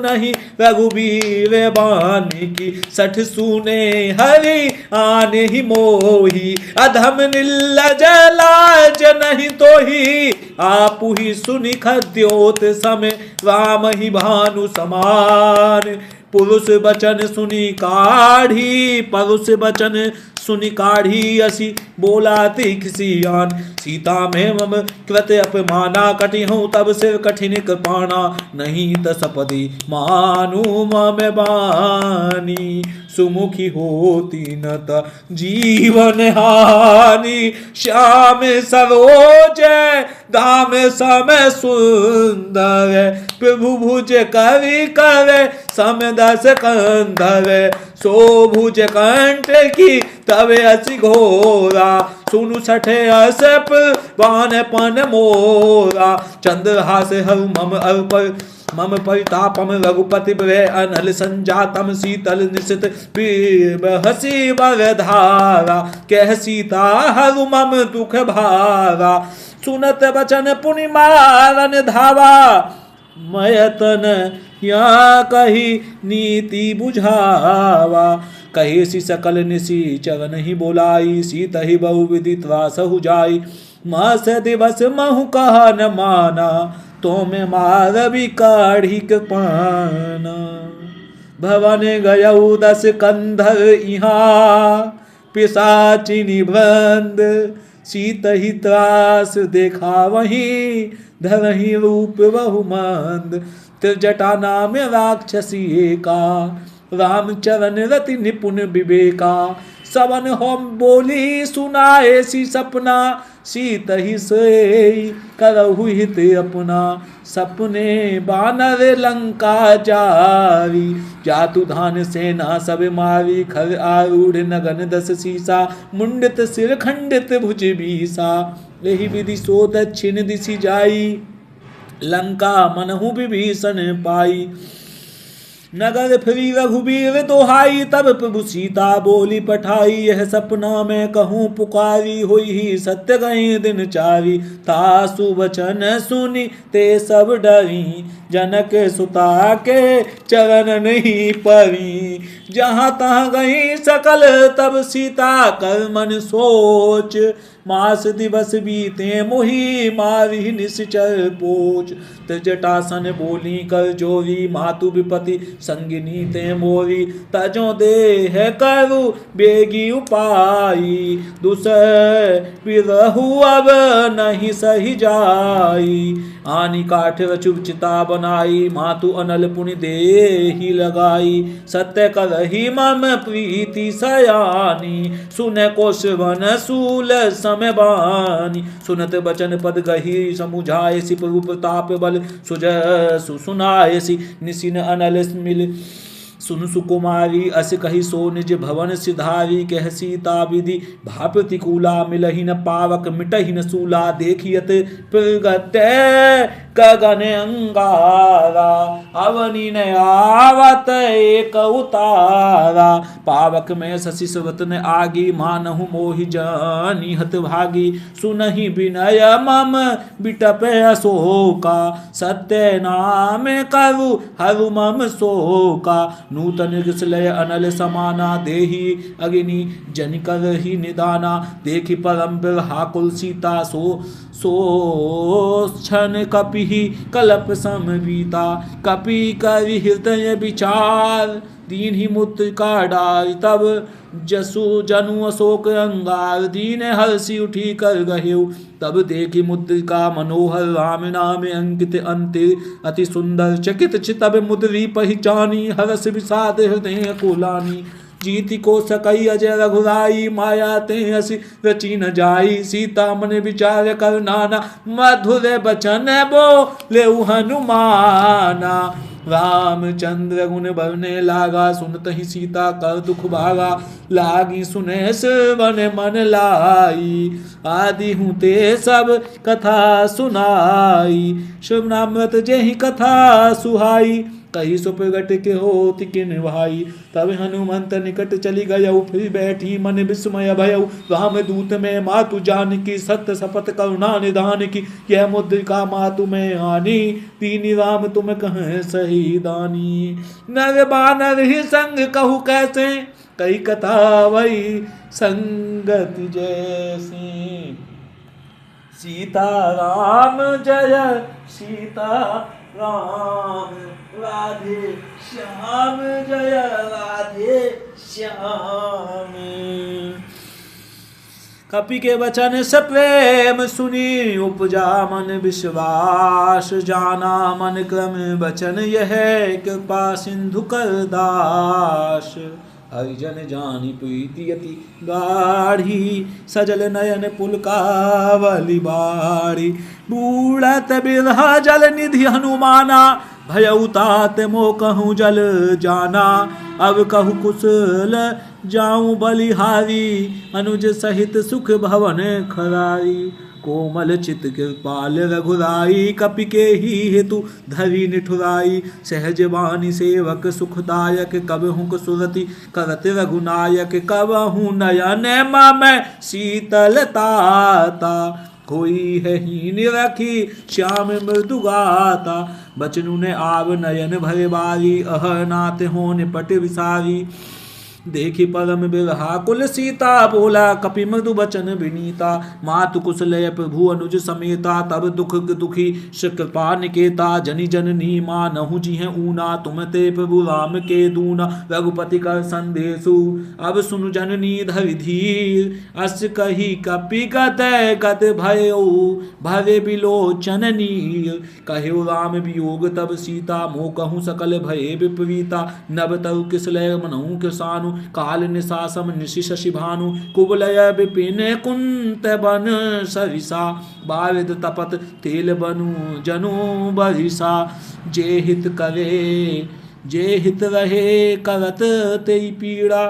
नहीं रघुबीर बानी की। सठ सुने हरि आने ही मोही, अधम निर्लज लाज नहीं तो ही। आपु ही सुनि खद्योत समय, राम ही भानु समान। पुरुष बचन सुनि काढ़ी, परुष बचन सुनि काढ़ी। असी बोला तीखसियान, सीता में मम कृत अपमाना। कटि हूँ तब सिर कठिन कृपाणा, नहीं त सपदि मानु मम बानी। सुमुखी होती न त जीवन हानि, श्याम सरोज दाम समय सुंदर। प्रभु भुज कवि करे सम दस कंधर। सो भुज कंठ की तवे असि घोरा, सुनु सठे असप बान पन मोरा। चंद्रहास हरु मम अर्पर मम परितापम, रघुपति भय अनल संजातम। शीतल निशित पीब हसी बरधारा, कह सीता हरु मम दुख भारा। सुनत बचन पुनि मारन धावा, मयतन या कही नीति बुझावा। कहे सी सकल निसी चरण ही बोलाई, सीत ही बहु विदित वासहु जाई। मास दिवस महु कहा न माना, तो में मार भी काढ़ी पाना। भवन गयऊ दस कंधर इहाँ, पिशाचिनी वृंद। सीत ही त्रास देखा वहीं, धरही रूप बहु मंद। त्रिजटा नाम राक्षसी एका, रामचरण रति निपुण विवेका। सवन होम बोली सुनाए सी सपना, सीत ही सोई करहु हित अपना। सपने बानर लंका जारी, जातु धान सेना सब मारी। खर आरूढ़ नगन दस सीसा, मुंडित सिर खंडित भुज बीसा। यही विधि सो दक्षिण दिशि जाई, लंका मनहु विभीषण पाई। नगर फिरी रघुबीर दोहाई, तब प्रभु सीता बोली पठाई। यह सपना मैं कहूँ पुकारी, हुई ही सत्य गई दिन चारी। तासु वचन सुनी ते सब डरी, जनक सुता के चरण नहीं परी। जहाँ तहाँ गई सकल तब सीता, कर मन सोच। मास दिवस बीते मोही, मारी निश्चर पोच। जटासन बोली कर जोरी, मातु विपति संगिनी ते मोरी। तजो देह करु बेगी उपाई, दुसर बिरहु अब नहीं सही जाई। आनी काठ रचु चिता बनाई, मातु अनल पुनि देहि लगाई। सत्य करहि मम प्रीति सयानी, सुन कोशवन सूल समय बानी। सुनत बचन पद गही समुझाए, सिप रूप ताप बल सुजसु सुनायसी। निसिन अनल मिल सुन सुकुमारी, अस कही सो निज भवन सिधारी। कह सीता विधि भा प्रतिकूला, मिलहि न पावक मिटहि न सूला। देखियत प्रगटे गगन अंगारा, अवनि न आवत एक उतारा। पावक में शशि सुवत न आगी, मानहु मोहि जानी हत भागी। सुनहि विनय मम बिटप अशोका, सत्य नाम करु हरु मम शोका। नूतन गिसलय अनल समाना, देहि अग्नि जन करहि निदाना। देखि परम बिरहाकुल सीता, सो क्षण कपि कलप समबीता। कपि करि हृदय विचार, दीन ही मुद्रिका डारि। तब जसु जनु अशोक अंगार, दीन हर्षि उठी कर गहेउ। तब देखी मुद्रिका मनोहर, राम नाम अंकित अंतिर। अति सुंदर चकित चितब मुद्री पहचानी, हर्ष विषाद हृदय कोलानी। जीति को सकई अजय रघुराई, माया ते हसी रची न जाई। सीता मन विचार कर नाना, मधुर बचन बोले हनुमाना। रामचंद्र गुण बरने लागा, सुनत ही सीता कर दुख भागा। लागी सुने श्रवण मन लाई, आदि हूँ ते सब कथा सुनाई। शुभ नामृत जेहि कथा सुहाई, कही सो प्रगट के होति किन भाई। तब हनुमंत निकट चली गयऊ, फिर बैठी मन विस्मय भयऊ। राम दूत में मातु जानकी, सत्य शपथ करुणा निधान की। यह मुद्रिका मातु में आनी, दीनी राम तुम कहें सही दानी। नर बानर ही संग कहू कैसे, कई कथा वही संगति जैसी। सीता राम जय सीता राम, राधे श्याम जय राधे श्याम। कपि के वचन से प्रेम सुनी, उपजा मन विश्वास। जाना मन क्रम वचन यह, कृपा सिंधु कर दास। हरिजन जानी प्रीति अति गाढ़ी, सजल नयन पुलकावली बाड़ी। बूढ़त बिरहा जल निधि हनुमाना, भयउ तात मो कहूँ जल जाना। अब कहु कुशल जाऊं बलिहारी, अनुज सहित सुख भवन खरारी। कोमल चित कृपाल रघुराई, कपि के ही हेतु धरी निठुराई। सहज वाणी सेवक सुखदायक, कबहु सुरति करत रघुनायक। कबहु नयन मम शीतलताता, कोई है हीन रखी श्याम मृदु गाता। बचनु ने आव नयन भरे बारी, अह नाथ हो निपट विसारी। देखी परम बिरहा कुल सीता, बोला कपि मृदु बचन विनीता। मातु कुशलय प्रभु अनुज समेता, तब दुख दुखी कृपा निकेता। जनि जननी मानहु जिह ऊना, तुम ते प्रभु राम के दूना। रघुपति कर संदेशु अब सुनु जननी धरि धीर, अस कही कपि गत गत भयो भवे बिलोचन नीर। कहो राम वियोग तब सीता, मोह कहूँ सकल भये विपरीता। नभ तरु किसलय मनहु किसानु, काल निशासम निशि शशि भानु। कुबलय विपिन कुंत बन सरिसा, बारिद तपत तेल बनु जनु बरिसा। जे हित करे जे हित रहे करत तेई पीड़ा,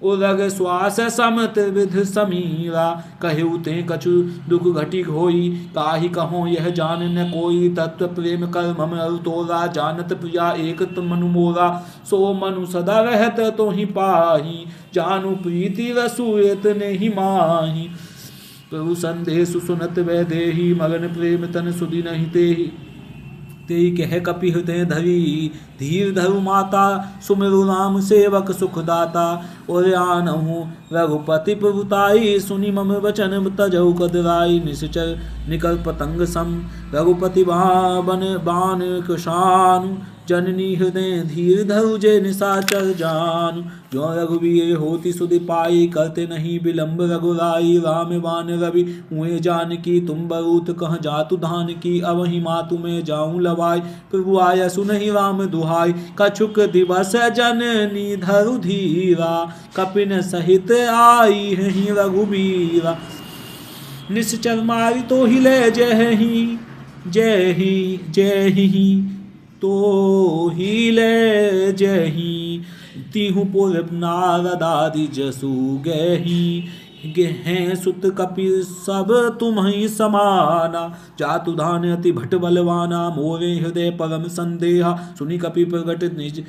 उरग श्वास समत विध समीरा। कहु ते कछु दुख घटी होई, ताहि कहो यह जान न कोई। तत्व प्रेम कर मम अरु तोरा, जानत प्रिया एक मनु मोरा। सो मनु सदा रहत तो ही पाही, जानु प्रीति रसुएत नहीं माही। प्रभु संदेश सुनत वै देही, मगन प्रेम तन सुधि नहीं तेहि। तेई कह कपि हृदय धरी, धीर धरु माता सुमिरु राम सेवक सुखदाता। और आनहु रघुपति प्रभुताई, सुनि मम वचन तजहु कदराई। निश्चर निकल पतंग सम, रघुपति बान कुशानु। जननी हृदय धीर धरु जे निशाचर जानु। जो रघुवीर होती सुधि पाई, करते नहीं विलंब रघुराई। राम बान रवि हुए जानकी, तुम बरूत कह जातु धान की। अवहि मातु में जाऊं लवाई, प्रभु आय सुनहि राम दुहाई। कछुक दिवस जननी धरु धीरा, कपिन सहित आई हैं रघुबीरा। निश्चर मारी तो हिले जय ही तो हिले जही। तिहु पुर नारदादि जसु गही, गेहें सुत कपि सब तुम्हि समाना। जातु धान अति भट बलवाना, मोरे हृदय परम संदेहा। सुनि कपि प्रगट निज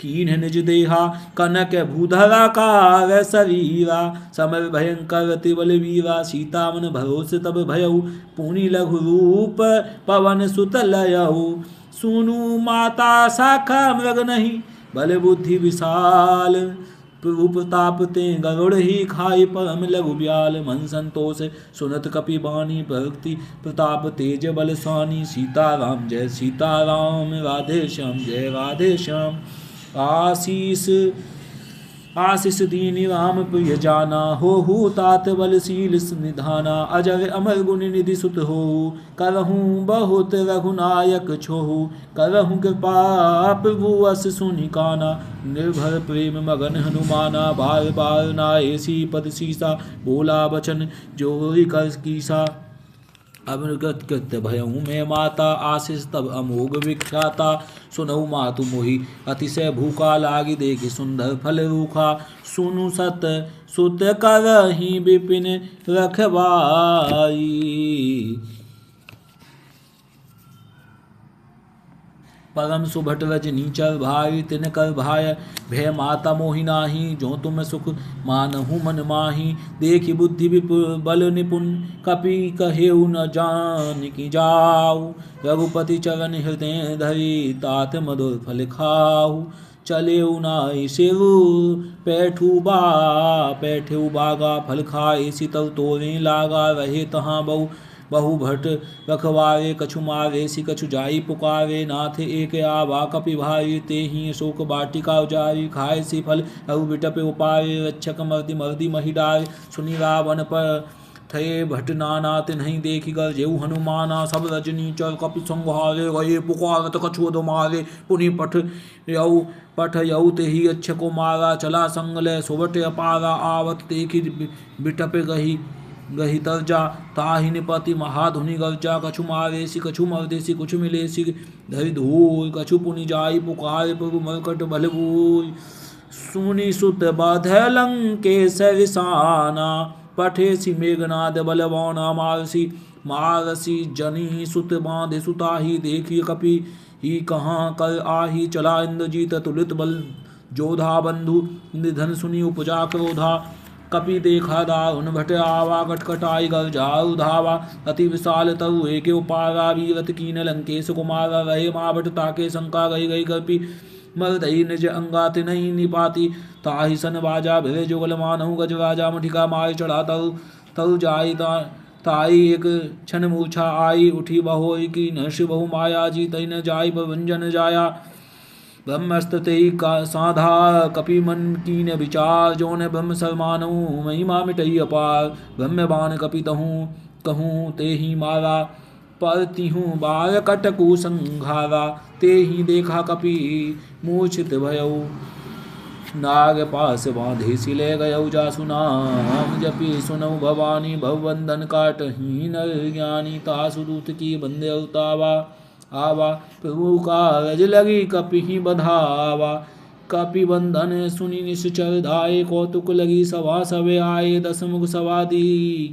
कीन्ह निज देहा। कनक भूधरा कार शरीरा, समर भयंकर अति बलवीरा। सीता मन भरोसे तब भयउ, पुनि लघु रूप पवन सुत लयउ। सुनु माता शाखा मृग नहीं, बल बुद्धि विशाल। प्रभु प्रताप ते गरुड़ ही खाई, परम लघु ब्याल। मन संतोष सुनत कपि बानी, भक्ति प्रताप तेज बल स्वानी। सीताराम जय सीताराम, राधे श्याम जय राधे श्याम। आशीष दीन राम प्रिय जाना, हो तात बलशील निधाना। अजर अमर गुण निधि सुत हो, करहूँ बहुत रघुनायक छोहु। करहूँ कृपा प्रभु अस सुनि काना, निर्भर प्रेम मगन हनुमाना। बार बार नाएसी पद सीसा, बोला बचन जोरी कर कीसा। अमृगत कृत्य भयहूँ मैं माता, आशीष तब अमोघ विख्याता। सुनहु मातु मोहि अतिशय भूखा, लागी देखि सुंदर फल रूखा। सुनु सत सुत करहि विपिन रखवाई, परम सुभट रजनीचर भाई। तिन कर भाय भय माता मोहि नाही, जो तुम सुख मानहु मन माही। देखि बुद्धि विपुल बल निपुण, कपि कहेउ न जानकी जाऊ। रघुपति चरण हृदय धरि, तात मधुर फल खाऊ। चले नाई सेवु पैठू बागा, फल खाए सितव तोरे लागा। रहे तहाँ बहु भट रखवारे, कछु मारे सि कछु जाई पुकारे। नाथ एक आवा कपि भाई, ते ही शोक बाटिका उजारी। खाए सि फल अरु बिटप उपारे, रक्षक मर्दी महि डारे। सुनि रावण पर थये भट नाना, तिन्हि देखि गरजेउ हनुमाना। सब रजनीचर कपि संहारे, गए पुकारत कछु दो मारे। पुनि पठ यऊ तेहि अच्छ को मारा। चला संगलय सुबट अपारा, आवत देखि बिटप गही तरजा। ताहि निपति महाधुनि गर्जा, कछु मारेसि कछु मर्देसि कुछु मिलेसि धरि धूल। कछु पुनि जाई पुकारे, प्रभु मरकट बल बूई। सुनि सुत बाधे लंकेश रिसाना, पठेसि मेघनाद बलवाना। मारसी जनी सुत बांधे सुताही, देखिए कपि ही कहाँ कर आही। चला इंद्रजीत तुलित बल जोधा, बंधु निधन सुनि उपजा क्रोधा। कपि देखा दारुण भट आवा, कटकटाई गर्जाऊ धावा। अति विशाल तरु एके उपारा, वीरत कीन लंकेश कुमारा। रहे मावट ताके शंका, गई कपि मर्दई निज अंगाति नहीं निपाती ताहि सन बाजा भिरे जुगल मानहु गज राजा मुठिका माय चढ़ा तरु जाई ताई एक क्षण मूर्छा आई उठी बहोई की न शिव बहु माया जी तई न जाई भंजन जाया ब्रह्मस्तते का साधा कपि मन कीन विचार जो ने ब्रह्म सरमानू महिमा मिटई अपार ब्रह्म बाण कपि तहूँ कहूँ ते ही मारा परती हूँ बार कटकु संघारा ते ही देखा कपि मूर्छित भयऊ नाग पास बांधे सिले गयऊ जासु नाम जपि सुनऊ भवानी भवबंधन काटही नर ज्ञानी तासु दूत की बंदे उतावा आवा प्रभु का रज लगी कपि ही बधावा कपि बंधन सुनी निश्चर धाये कौतुक लगी सभा सवे आए दस मुख सवादी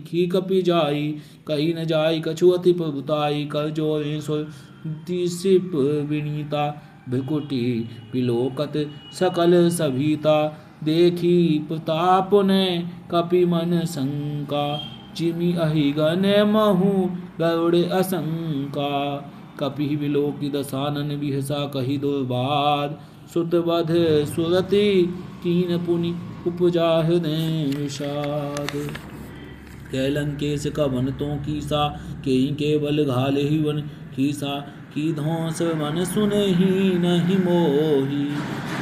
खी कपि जाई कहीं न जाई कछु अति प्रभुताई कर जोरे सुर दिसिप विनीता भृकुटी पिलोकत सकल सभीता देखी प्रताप ने कपि मन शंका चिमि अहि गण महु गरुड़ असंका कपि विलोकी दसानन बिहसा कही दुर्बाद सुतवध सुरति कीन पुनि उपजा हृदय विषाद कैलंकेश का वन तो कीसा केई केवल घाले ही वन कीसा की धौंस मन सुने ही नहीं मोही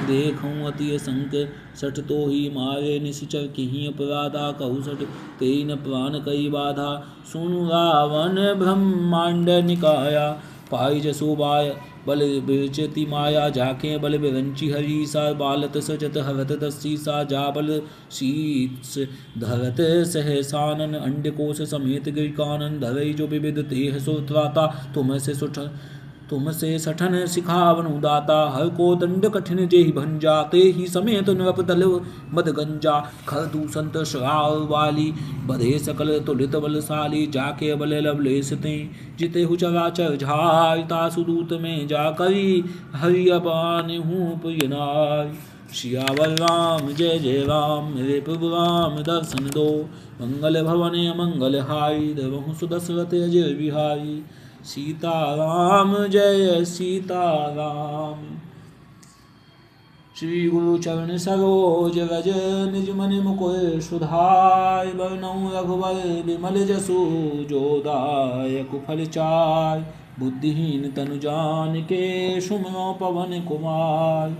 देखूं अति संक सठ तो ही मारे निश्चर की अपराधा कहु सठ तेन प्राण कई बाधा सुनु रावण ब्रह्मांड निकाया पाई जसोबाय बल बिरचति माया जाके बल बिरंची हरी सा बालत सजत हरत दस्सी सा जा बल शीत धरत सहसानन अंडकोश समेत गिरिकानन धरई जो विविध तेह सुत्राता तुमसे सठन सिखावन उदाता हर को दंड कठिन जेहि भंजा ते ही समेत नृप दल मद गंजा खर दूसंत श्राव वाली बधे सकल तुलित बलशाली जाके बल लवलेश ते जिते हु चराचर झारता सुदूत में जा करी हरि अपान हूँ प्रियनार सियावर राम जय जय राम मेरे प्रभु राम दर्शन दो मंगल भवन अमंगल हारी देवहु सुदशरथ अजय बिहारी सीताराम जय सीताराम। श्री गुरु चरण सरोज रज निज मन मुकुर सुधाय वर्णौ रघुवर विमल जसु जोदायक फल चार बुद्धिहीन तनु जान के सुमरो पवन कुमार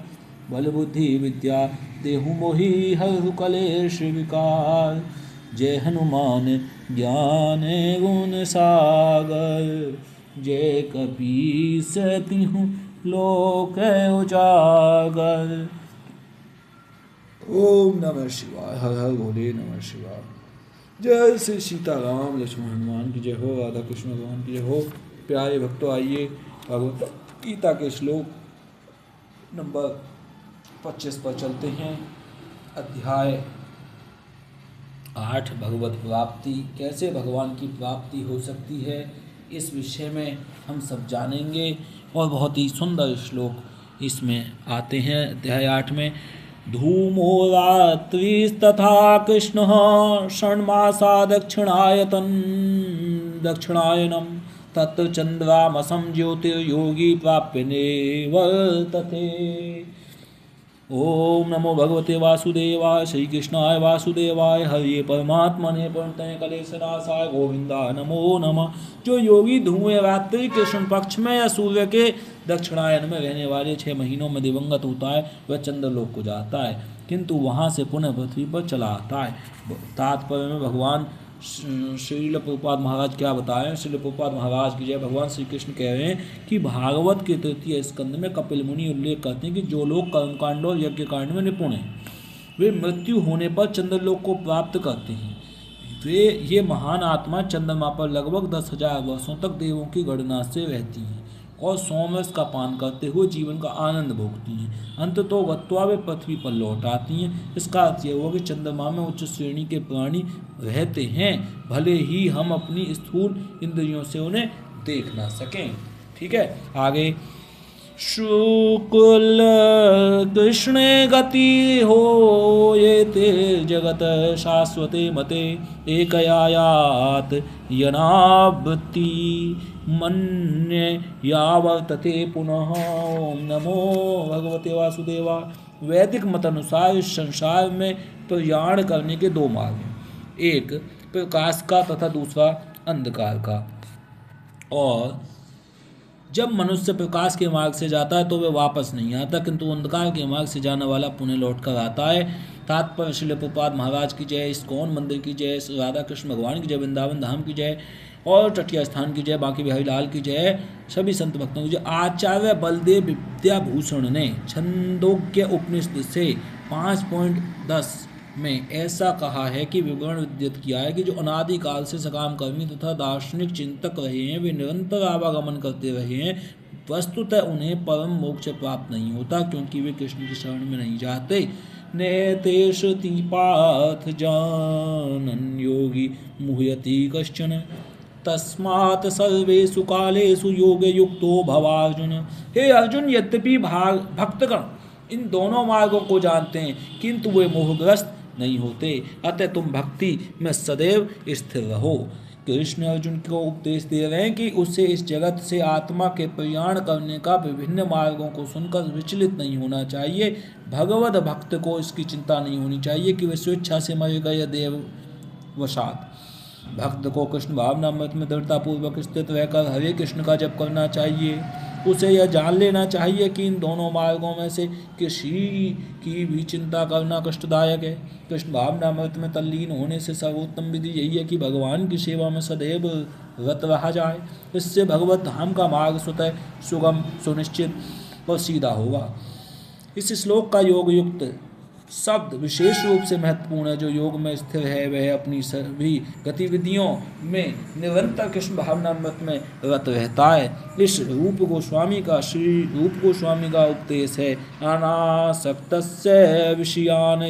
बल बुद्धि विद्या देहु मोहि हरहु कलेश विकार जय हनुमान ज्ञान गुण सागर जय कपीस तिहु लोक उजागर। ओम नमः शिवाय हर हर भोले नमः शिवाय। जय श्री सीताराम लक्ष्मण हनुमान की जय हो राधा कृष्ण भगवान की जय हो। प्यारे भक्तों आइए भगवत गीता के श्लोक नंबर 25 पर चलते हैं। अध्याय 8 भगवत प्राप्ति कैसे भगवान की प्राप्ति हो सकती है इस विषय में हम सब जानेंगे और बहुत ही सुंदर श्लोक इसमें आते हैं। अध्याय 8 में धूमो रात्रिस्तथा कृष्ण षण्मासा दक्षिणायनम तत्र चंद्रामसं ज्योतिर्योगी प्राप्य वर्तते। ओम नमो भगवते वासुदेवाय श्री कृष्णाय वासुदेवाय हरि परमात्मने प्रणतये कलेशनाशाय गोविंदा नमो नमः। जो योगी धुएं रात्रि कृष्ण पक्ष में या सूर्य के दक्षिणायन में रहने वाले 6 महीनों में दिवंगत होता है वह चंद्रलोक को जाता है किंतु वहाँ से पुनः पृथ्वी पर चला आता है। तात्पर्य में भगवान श्रील प्रभुपाद महाराज क्या बताएं। श्रील प्रभुपाद महाराज की जय। भगवान श्री कृष्ण कह रहे हैं कि भागवत के 3 स्कंद में कपिल मुनि उल्लेख करते हैं कि जो लोग कर्मकांड और यज्ञ कांड में निपुण हैं वे मृत्यु होने पर चंद्रलोक को प्राप्त करते हैं। वे ये महान आत्मा चंद्रमा पर लगभग 10,000 वर्षों तक देवों की गणना से रहती हैं और सोमरस का पान करते हुए जीवन का आनंद भोगती हैं। अंत तो गत्वा वे पृथ्वी पर लौट आती हैं। इसका अर्थ यह हुआ कि चंद्रमा में उच्च श्रेणी के प्राणी रहते हैं भले ही हम अपनी स्थूल इंद्रियों से उन्हें देख ना सकें। ठीक है आगे। शुक्ल कृष्ण गति हो ये ते जगत शाश्वते मते एकयायात यनावृत्ति मन्ये यावर्तते पुनः। ओम नमो भगवते वासुदेवाय। वैदिक मत अनुसार इस संसार में प्रयाण करने के दो मार्ग हैं, एक प्रकाश का तथा दूसरा अंधकार का। और जब मनुष्य प्रकाश के मार्ग से जाता है तो वह वापस नहीं आता, किंतु अंधकार के मार्ग से जाने वाला पुनः लौट कर आता है। तात्पर्य श्रील प्रभुपाद महाराज की जय, इस्कॉन मंदिर की जय, राधा कृष्ण भगवान की जय, वृंदावन धाम की जय और तटिया स्थान की जय, बांके बिहारी लाल की जय, सभी संत भक्तों की जय। आचार्य बलदेव विद्याभूषण ने छंदोग्य उपनिषद से 5.10 में ऐसा कहा है कि विवरण विद्यत किया है कि जो अनादिकाल से सकाम कर्मी तथा दार्शनिक चिंतक रहे हैं, वे निरंतर आवागमन करते रहे हैं, वस्तुतः उन्हें परम मोक्ष प्राप्त नहीं होता, क्योंकि वे कृष्ण की शरण में नहीं जाते। नैतेषति पार्थ जानन् योगी मुह्यति कश्चन, तस्मात् सर्वेषु कालेषु योग युक्तो भवार्जुन। हे अर्जुन, यद्यपि भक्तगण इन दोनों मार्गों को जानते हैं, किंतु वे मोहग्रस्त नहीं होते, अतः तुम भक्ति में सदैव स्थिर रहो। कृष्ण अर्जुन को उपदेश दे रहे हैं कि उसे इस जगत से आत्मा के प्रयाण करने का विभिन्न मार्गों को सुनकर विचलित नहीं होना चाहिए। भगवत भक्त को इसकी चिंता नहीं होनी चाहिए कि वे स्वेच्छा से मरेगा या देव वशात। भक्त को कृष्ण भावनामृत में दृढ़तापूर्वक स्थित रहकर हरे कृष्ण का जप करना चाहिए। उसे यह जान लेना चाहिए कि इन दोनों मार्गों में से किसी की भी चिंता करना कष्टदायक है। कृष्ण भावनामृत में तल्लीन होने से सर्वोत्तम विधि यही है कि भगवान की सेवा में सदैव रत रहा जाए। इससे भगवत धाम का मार्ग स्वतः सुगम, सुनिश्चित और सीधा होगा। इस श्लोक का योग युक्त शब्द विशेष रूप से महत्वपूर्ण है। जो योग में स्थिर है वह अपनी सभी गतिविधियों में निरंतर कृष्ण भावनामृत में रत रहता है। इस रूप गोस्वामी का उपदेश है, अनासक्तस्य विषयान्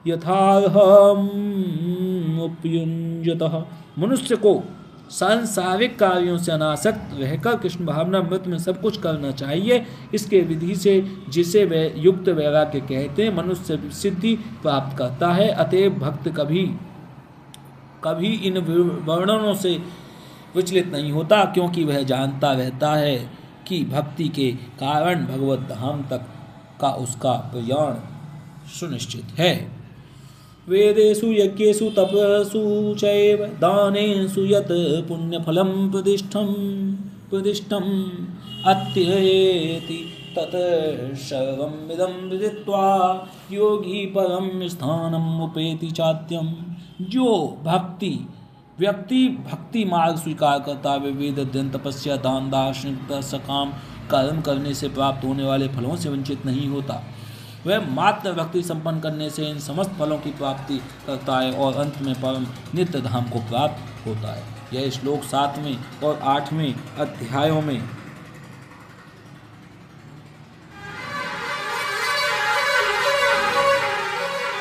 यथार्हम् उपयुञ्जतः। मनुष्य को सांसारिक कार्यों से अनासक्त रहकर कृष्ण भावनामृत में सब कुछ करना चाहिए। इसके विधि से, जिसे वे युक्त वैराग्य कहते हैं, मनुष्य सिद्धि प्राप्त करता है। अतएव भक्त कभी इन वर्णनों से विचलित नहीं होता, क्योंकि वह जानता रहता है कि भक्ति के कारण भगवत धाम तक का उसका प्रयाण सुनिश्चित है। वेदेषु यज्ञेषु तपसु चैव दानेषु यत् पुण्यफलं प्रदिष्टम् अत्येति तत् सर्वमिदं विदित्वा योगी परम स्थानम् उपेति चाद्यम्। जो व्यक्ति भक्ति मार्ग स्वीकार करता है, वेद अध्ययन, तपस्या, दान, दार्शनिकता, सकाम कर्म करने से प्राप्त होने वाले फलों से वंचित नहीं होता। वह मात्र भक्ति संपन्न करने से इन समस्त फलों की प्राप्ति करता है और अंत में परम नित्य धाम को प्राप्त होता है। यह श्लोक 7वें और 8वें अध्यायों में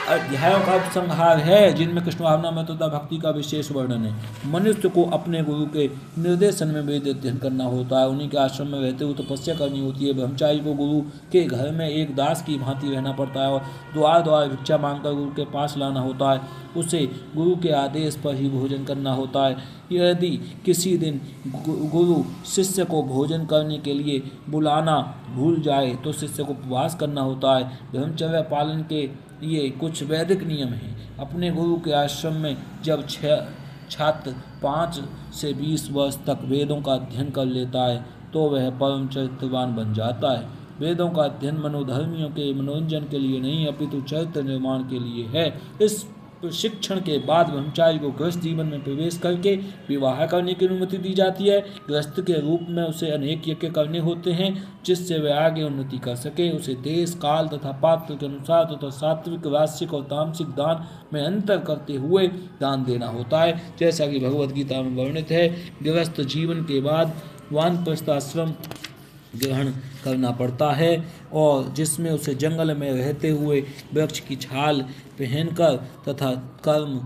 का उपसंहार है, जिनमें कृष्ण भावनामृत तथा भक्ति का विशेष वर्णन है। मनुष्य को अपने गुरु के निर्देशन में वेद अध्ययन करना होता है, उन्हीं के आश्रम में रहते हुए तपस्या करनी होती है। ब्रह्मचारी को गुरु के घर में एक दास की भांति रहना पड़ता है और द्वार द्वार भिक्षा मांगकर गुरु के पास लाना होता है। उसे गुरु के आदेश पर ही भोजन करना होता है। यदि किसी दिन गुरु शिष्य को भोजन करने के लिए बुलाना भूल जाए तो शिष्य को उपवास करना होता है। ब्रह्मचर्य पालन के ये कुछ वैदिक नियम हैं। अपने गुरु के आश्रम में जब छात्र 5 से 20 वर्ष तक वेदों का अध्ययन कर लेता है तो वह परम चरित्रवान बन जाता है। वेदों का अध्ययन मनोधर्मियों के मनोरंजन के लिए नहीं अपितु चरित्र निर्माण के लिए है। इस प्रशिक्षण के बाद ब्रह्मचारी को गृहस्थ जीवन में प्रवेश करके विवाह करने की अनुमति दी जाती है। गृहस्थ के रूप में उसे अनेक यज्ञ करने होते हैं जिससे वह आगे उन्नति कर सके। उसे देश, काल तथा पात्र के अनुसार तथा सात्विक, राजसिक और तामसिक दान में अंतर करते हुए दान देना होता है, जैसा कि भगवद गीता में वर्णित है। गृहस्थ जीवन के बाद वानप्रस्थ आश्रम ग्रहण करना पड़ता है और जिसमें उसे जंगल में रहते हुए वृक्ष की छाल पहनकर तथा कर्म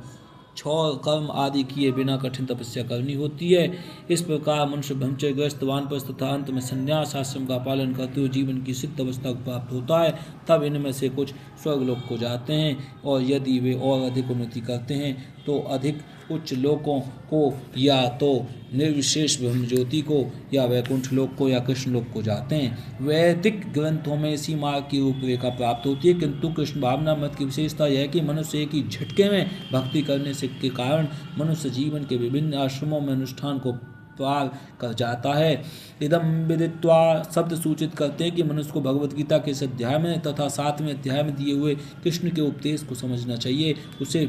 आदि किए बिना कठिन तपस्या करनी होती है। इस प्रकार मनुष्य ब्रह्मचर्यग्रस्त, वानप्रस्थ तथा अंत में संन्यास आश्रम का पालन करते हुए जीवन की सिद्ध अवस्था को प्राप्त होता है। तब इनमें से कुछ स्वर्गलोक को जाते हैं और यदि वे और अधिक उन्नति करते हैं तो अधिक उच्च लोकों को या तो निर्विशेष ब्रह्म ज्योति को या वैकुंठ लोक को या कृष्ण लोक को जाते हैं। वैदिक ग्रंथों में इसी मार्ग की रूपरेखा प्राप्त होती है, किंतु कृष्ण भावना मत की विशेषता यह है कि मनुष्य एक ही झटके में भक्ति करने से के कारण मनुष्य जीवन के विभिन्न आश्रमों में अनुष्ठान को पार कर जाता है। इदम विदित्वा शब्द सूचित करते हैं कि मनुष्य को भगवत गीता के इस अध्याय में तथा 7वें अध्याय में दिए हुए कृष्ण के उपदेश को समझना चाहिए। उसे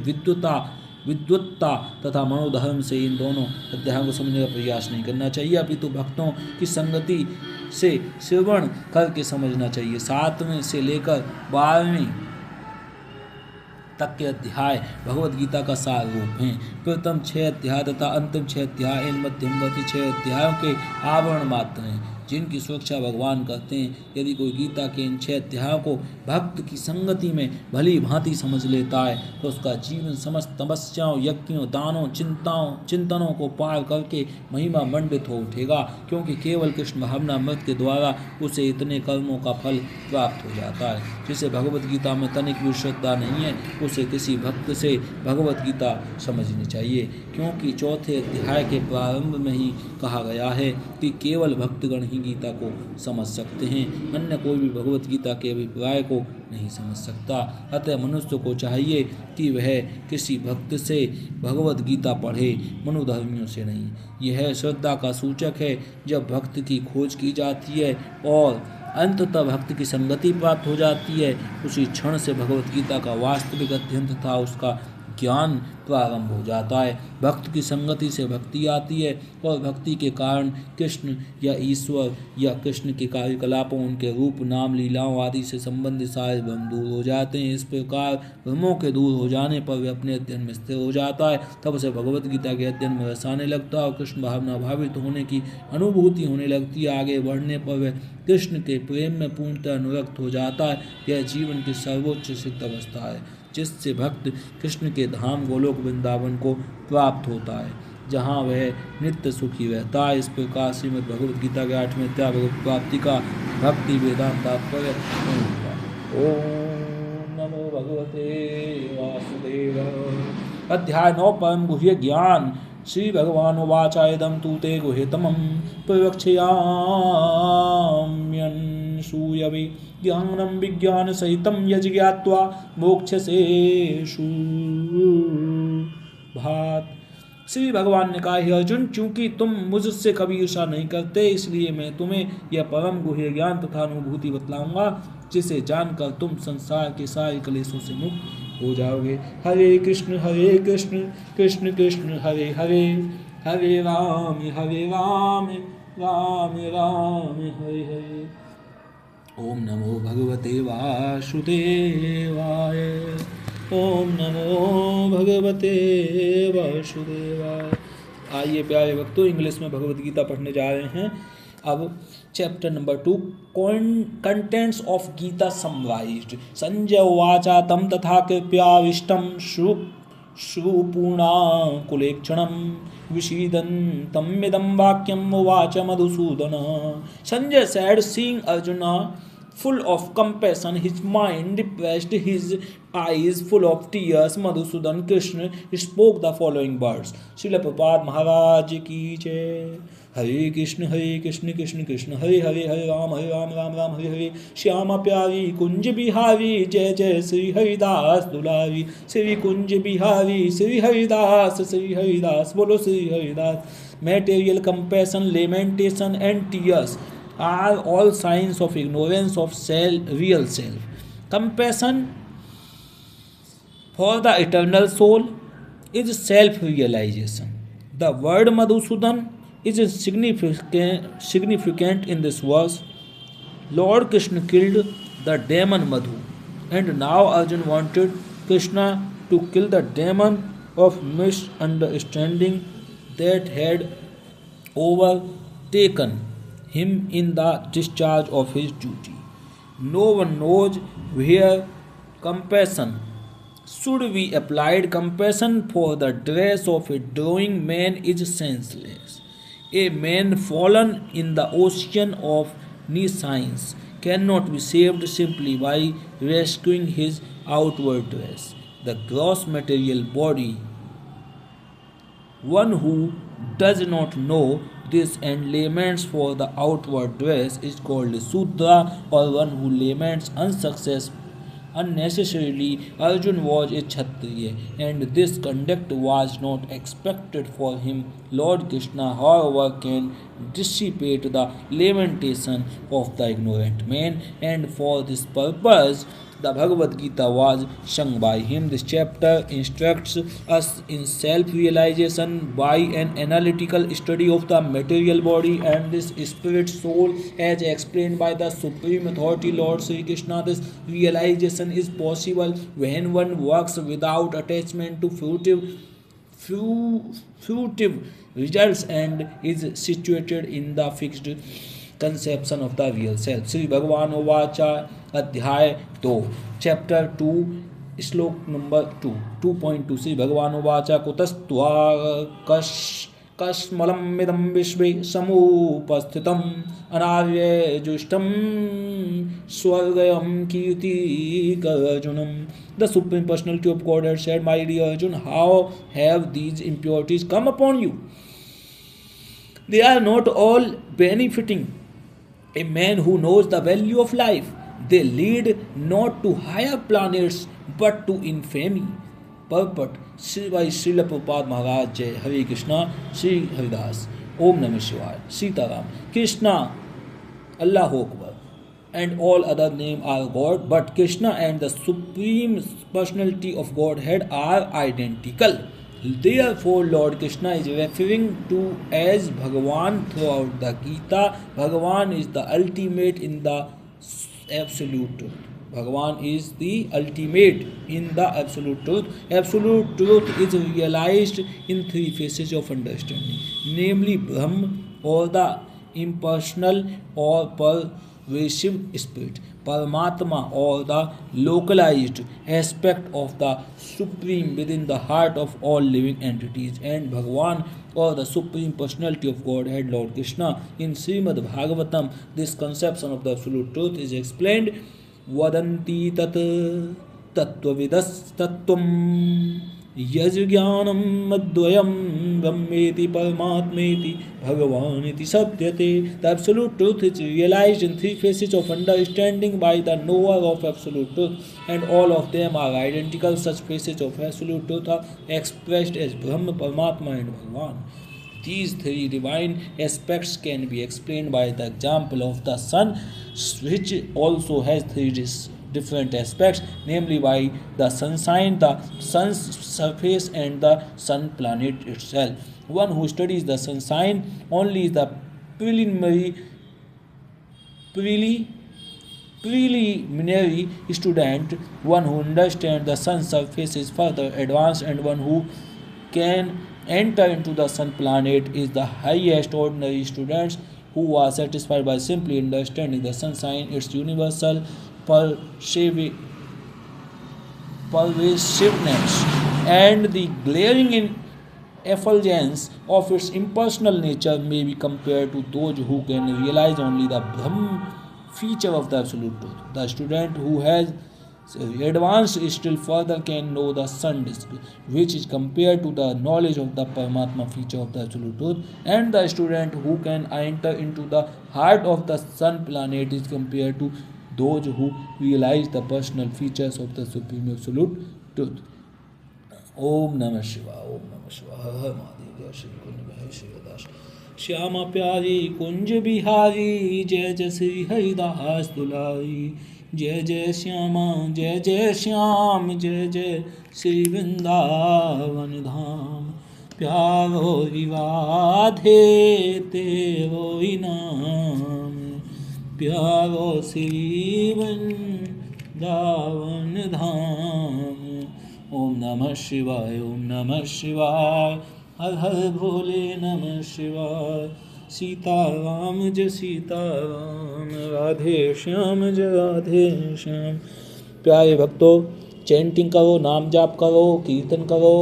विद्वत्ता तथा मनोधर्म से इन दोनों अध्यायों को समझने का प्रयास नहीं करना चाहिए, अपितु भक्तों की संगति से श्रवण करके समझना चाहिए। 7वें से लेकर 12वें तक के अध्याय भगवत गीता का सार रूप हैं। प्रथम 6 अध्याय तथा अंतिम 6 अध्याय इन मध्यवर्ती 6 अध्यायों के आवरण मात्र हैं, जिनकी सुरक्षा भगवान करते हैं। यदि कोई गीता के इन 6 अध्यायों को भक्त की संगति में भली भांति समझ लेता है तो उसका जीवन समस्त तपस्याओं, यज्ञों, दानों, चिंतनों को पार करके महिमा मंडित हो उठेगा, क्योंकि केवल कृष्ण भावनामृत के द्वारा उसे इतने कर्मों का फल प्राप्त हो जाता है। जिसे भगवत गीता में तनिक भी श्रद्धा नहीं है, उसे किसी भक्त से भगवत गीता समझनी चाहिए, क्योंकि 4थे अध्याय के प्रारंभ में ही कहा गया है कि केवल भक्तगण ही गीता को समझ सकते हैं, अन्य कोई भी भगवत गीता के अभिप्राय को नहीं समझ सकता। अतः मनुष्य को चाहिए कि वह किसी भक्त से भगवत गीता पढ़े, मनोधर्मियों से नहीं। यह श्रद्धा का सूचक है। जब भक्त की खोज की जाती है और अंततः भक्त की संगति प्राप्त हो जाती है, उसी क्षण से भगवत गीता का वास्तविक अध्ययन तथा उसका ज्ञान प्रारंभ हो जाता है। भक्त की संगति से भक्ति आती है और भक्ति के कारण कृष्ण या ईश्वर या कृष्ण के कार्यकलापों, उनके रूप, नाम, लीलाओं आदि से संबंधित सारे भ्रम दूर हो जाते हैं। इस प्रकार भ्रमों के दूर हो जाने पर वे अपने अध्ययन में स्थिर हो जाता है। तब उसे भगवत गीता के अध्ययन में रस आने लगता है और कृष्ण भावना भावित होने की अनुभूति होने लगती है। आगे बढ़ने पर वह कृष्ण के प्रेम में पूर्णतः अनुरक्त हो जाता है। यह जीवन की सर्वोच्च सिद्ध अवस्था है, जिससे भक्त कृष्ण के धाम गोलोक वृंदावन को प्राप्त होता है, जहाँ वह नित्य सुखी रहता है। इस प्रकार श्रीमद् भगवद गीता के 8वें अध्याय भगवत प्राप्ति का भक्ति वेदांत तात्पर्य। ओम नमो भगवते वासुदेव। अध्याय 9 परम गुह्य ज्ञान। श्री भगवान उवाच इदं तु ते गुह्यतमं प्रवक्ष्याम्यन् सूयवे ज्ञानं विज्ञानसहितं यज्ञात्वा मोक्षसे भात। श्री भगवान ने कहा, हे अर्जुन, चूंकि तुम मुझसे कभी ईर्षा नहीं करते, इसलिए मैं तुम्हें यह परम गुह्य ज्ञान तथा अनुभूति बतलाऊंगा, जिसे जानकर तुम संसार के सारे क्लेशों से मुक्त हो जाओगे। हरे कृष्ण कृष्ण कृष्ण हरे हरे, हरे राम राम राम हरे हरे। ओम नमो भगवते वासुदेवाय। ओम नमो भगवते वासुदेवाय। आइए प्यारे भक्तों, इंग्लिश में भगवत गीता पढ़ने जा रहे हैं। अब chapter number 2, contents of Gita summarised. Sanjay उवाच तं तथा कृपयाविष्टं श्रुपूर्णाकुलेक्षणं विषीदन्तमिदं वाक्यम् उवाच Madhusudan. Sanjay said, seeing Arjuna full of compassion, his mind depressed, his eyes full of tears, Madhusudan Krishna spoke the following words. Srila Prabhupada Maharaj ki jai. Hare Krishna Krishna Krishna Hare Hare, Hare Ram Ram Ram Hare Hare. Shyama Pyari Kunj Bihari, Jai Jai Sri Haridas Dulari. Sri Kunj Bihari, Sri Haridas, Sri Haridas, Bolo Sri Haridas. Material compassion, lamentation and tears are all signs of ignorance of real self. Compassion for the eternal soul is self-realization. The word Madhusudan is significant in this verse. Lord Krishna killed the demon Madhu, and now Arjuna wanted Krishna to kill the demon of misunderstanding that had overtaken him in the discharge of his duty. No one knows where compassion should be applied. Compassion for the dress of a drowning man is senseless. A man fallen in the ocean of nescience cannot be saved simply by rescuing his outward dress. The gross material body One who does not know this and laments for the outward dress is called Sudra, or one who laments unsuccess unnecessarily. Arjun was a Kshatriya, and this conduct was not expected for him. Lord Krishna, however, can dissipate the lamentation of the ignorant man, and for this purpose the Bhagavad Gita was sung by him. This chapter instructs us in self-realization by an analytical study of the material body and this spirit soul as explained by the Supreme Authority Lord Sri Krishna. This realization is possible when one works without attachment to fruitive results and is situated in the fixed conception of the real self. Sri Bhagavan Ovacha अध्याय 2 chapter 2 श्लोक number 2.2 Shri भगवान उवाच कुतस्त्वा कस्मलमिदं विश्वे समुपस्थितम् अनार्यजुष्टं स्वर्गयं कीर्तिकर्जुनम्. The Supreme Personality of Godhead said, "My dear Arjun, how have these impurities come upon you? They are not all benefiting a man who knows the value of life. They lead not to higher planets but to infamy." Purport. By Srila Prabhupada Maharaj Jai. Hare Krishna. Sri Haridas. Om Namah Shivaya. Sitaram. Krishna, Allah Akbar, and all other names are God, but Krishna and the Supreme Personality of Godhead are identical. Therefore, Lord Krishna is referring to as Bhagavan throughout the Gita. Bhagavan is the ultimate in the absolute truth. Bhagavan is the ultimate in the absolute truth. Absolute truth is realized in three phases of understanding, namely Brahm, or the impersonal or pervasive spirit, Paramatma, or the localized aspect of the Supreme within the heart of all living entities, and Bhagavan, or the Supreme Personality of Godhead, Lord Krishna. In Srimad Bhagavatam, this conception of the absolute truth is explained. Vadanti tat tattvavidas tattvam yajjnanam advayam brahmeti paramatmeti bhagavaniti satyate. The absolute truth is realized in three phases of understanding by the knower of absolute truth, and all of them are identical. Such phases of absolute truth are expressed as Brahma, Paramatma, and Bhagavan. These three divine aspects can be explained by the example of the sun, which also has three different aspects, namely by the sunshine, the sun's surface, and the sun planet itself. One who studies the sunshine only is the preliminary student. One who understands the sun's surface is further advanced, and one who can enter into the sun planet is the highest. Ordinary students who are satisfied by simply understanding the sunshine, its universal pervasiveness, and the glaring effulgence of its impersonal nature, may be compared to those who can realize only the Brahm feature of the absolute truth. The student who has advanced still further can know the sun disk, which is compared to the knowledge of the Paramatma feature of the absolute truth, and the student who can enter into the heart of the sun planet is compared to those who realize the personal features of the Supreme Absolute Truth. Om Namah Shivaya. Om Namah Shivaya. Har Har Mahadev. Jai Shri Kunj Bihari Shri Haridas. Shyama Pyari Kunj Bihari. Jai Jai Shri Haridas Dulari. जय जय श्यामा जय जय श्याम जय जय श्री वृंदावन धाम. प्यारो विवाधे तेरो इनाम, प्यारो श्री वृंदावन धाम. ओम नमः शिवाय. ओम नमः शिवाय. हर हर भोले नमः शिवाय. सीताराम जय सीताराम. राधे श्याम जय राधे श्याम. प्यारे भक्तों, चैंटिंग करो, नाम जाप करो, कीर्तन करो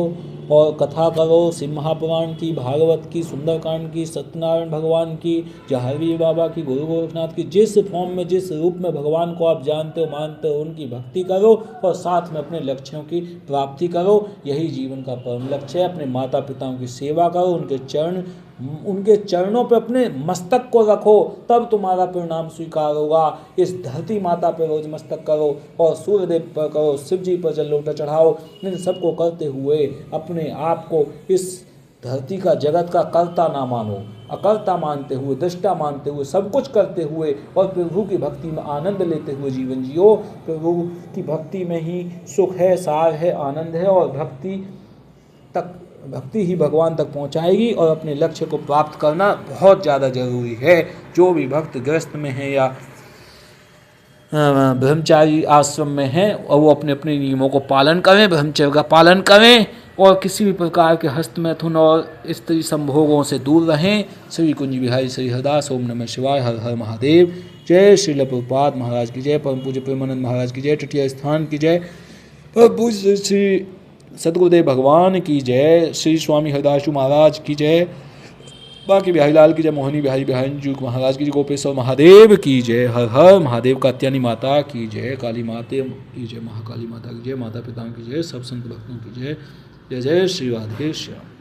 और कथा करो शिव महापुराण की, भागवत की, सुंदरकांड की, सत्यनारायण भगवान की, जहावीर बाबा की, गुरु गोरखनाथ की, जिस फॉर्म में जिस रूप में भगवान को आप जानते हो मानते हो उनकी भक्ति करो और साथ में अपने लक्ष्यों की प्राप्ति करो। यही जीवन का परम लक्ष्य है। अपने माता पिताओं की सेवा करो, उनके चरणों पर अपने मस्तक को रखो, तब तुम्हारा परिणाम स्वीकार होगा। इस धरती माता पर रोज मस्तक करो और सूर्यदेव पर करो, शिव जी पर जल लोटा चढ़ाओ। इन सबको करते हुए अपने आप को इस धरती का, जगत का कर्ता ना मानो, अकर्ता मानते हुए, दृष्टा मानते हुए, सब कुछ करते हुए और प्रभु की भक्ति में आनंद लेते हुए जीवन जियो। प्रभु की भक्ति में ही सुख है, सार है, आनंद है और भक्ति ही भगवान तक पहुंचाएगी और अपने लक्ष्य को प्राप्त करना बहुत ज़्यादा जरूरी है। जो भी भक्त गृहस्थ में है या ब्रह्मचारी आश्रम में हैं और वो अपने अपने नियमों को पालन करें, ब्रह्मचर्य का पालन करें और किसी भी प्रकार के हस्तमैथुन और स्त्री संभोगों से दूर रहें। श्री कुंज बिहारी श्री हरदास। ओम नमः शिवाय। हर हर महादेव। जय श्रील प्रभुपाद महाराज की जय। परम पूज्य प्रेमानंद महाराज की जय। तृतीय स्थान की जय। परम पूज्य श्री सद्गुरुदेव भगवान की जय। श्री स्वामी हरदास महाराज की जय। बाकी बिहारी लाल की जय। मोहनी बिहारी जी महाराज की जय। गोपेश्वर महादेव की जय। हर हर महादेव। कात्यायनी माता की जय। काली माता की जय। महाकाली माता की जय। माता पिताओं की जय। सब संत भक्तों की जय। जय जय श्री राधे श्याम।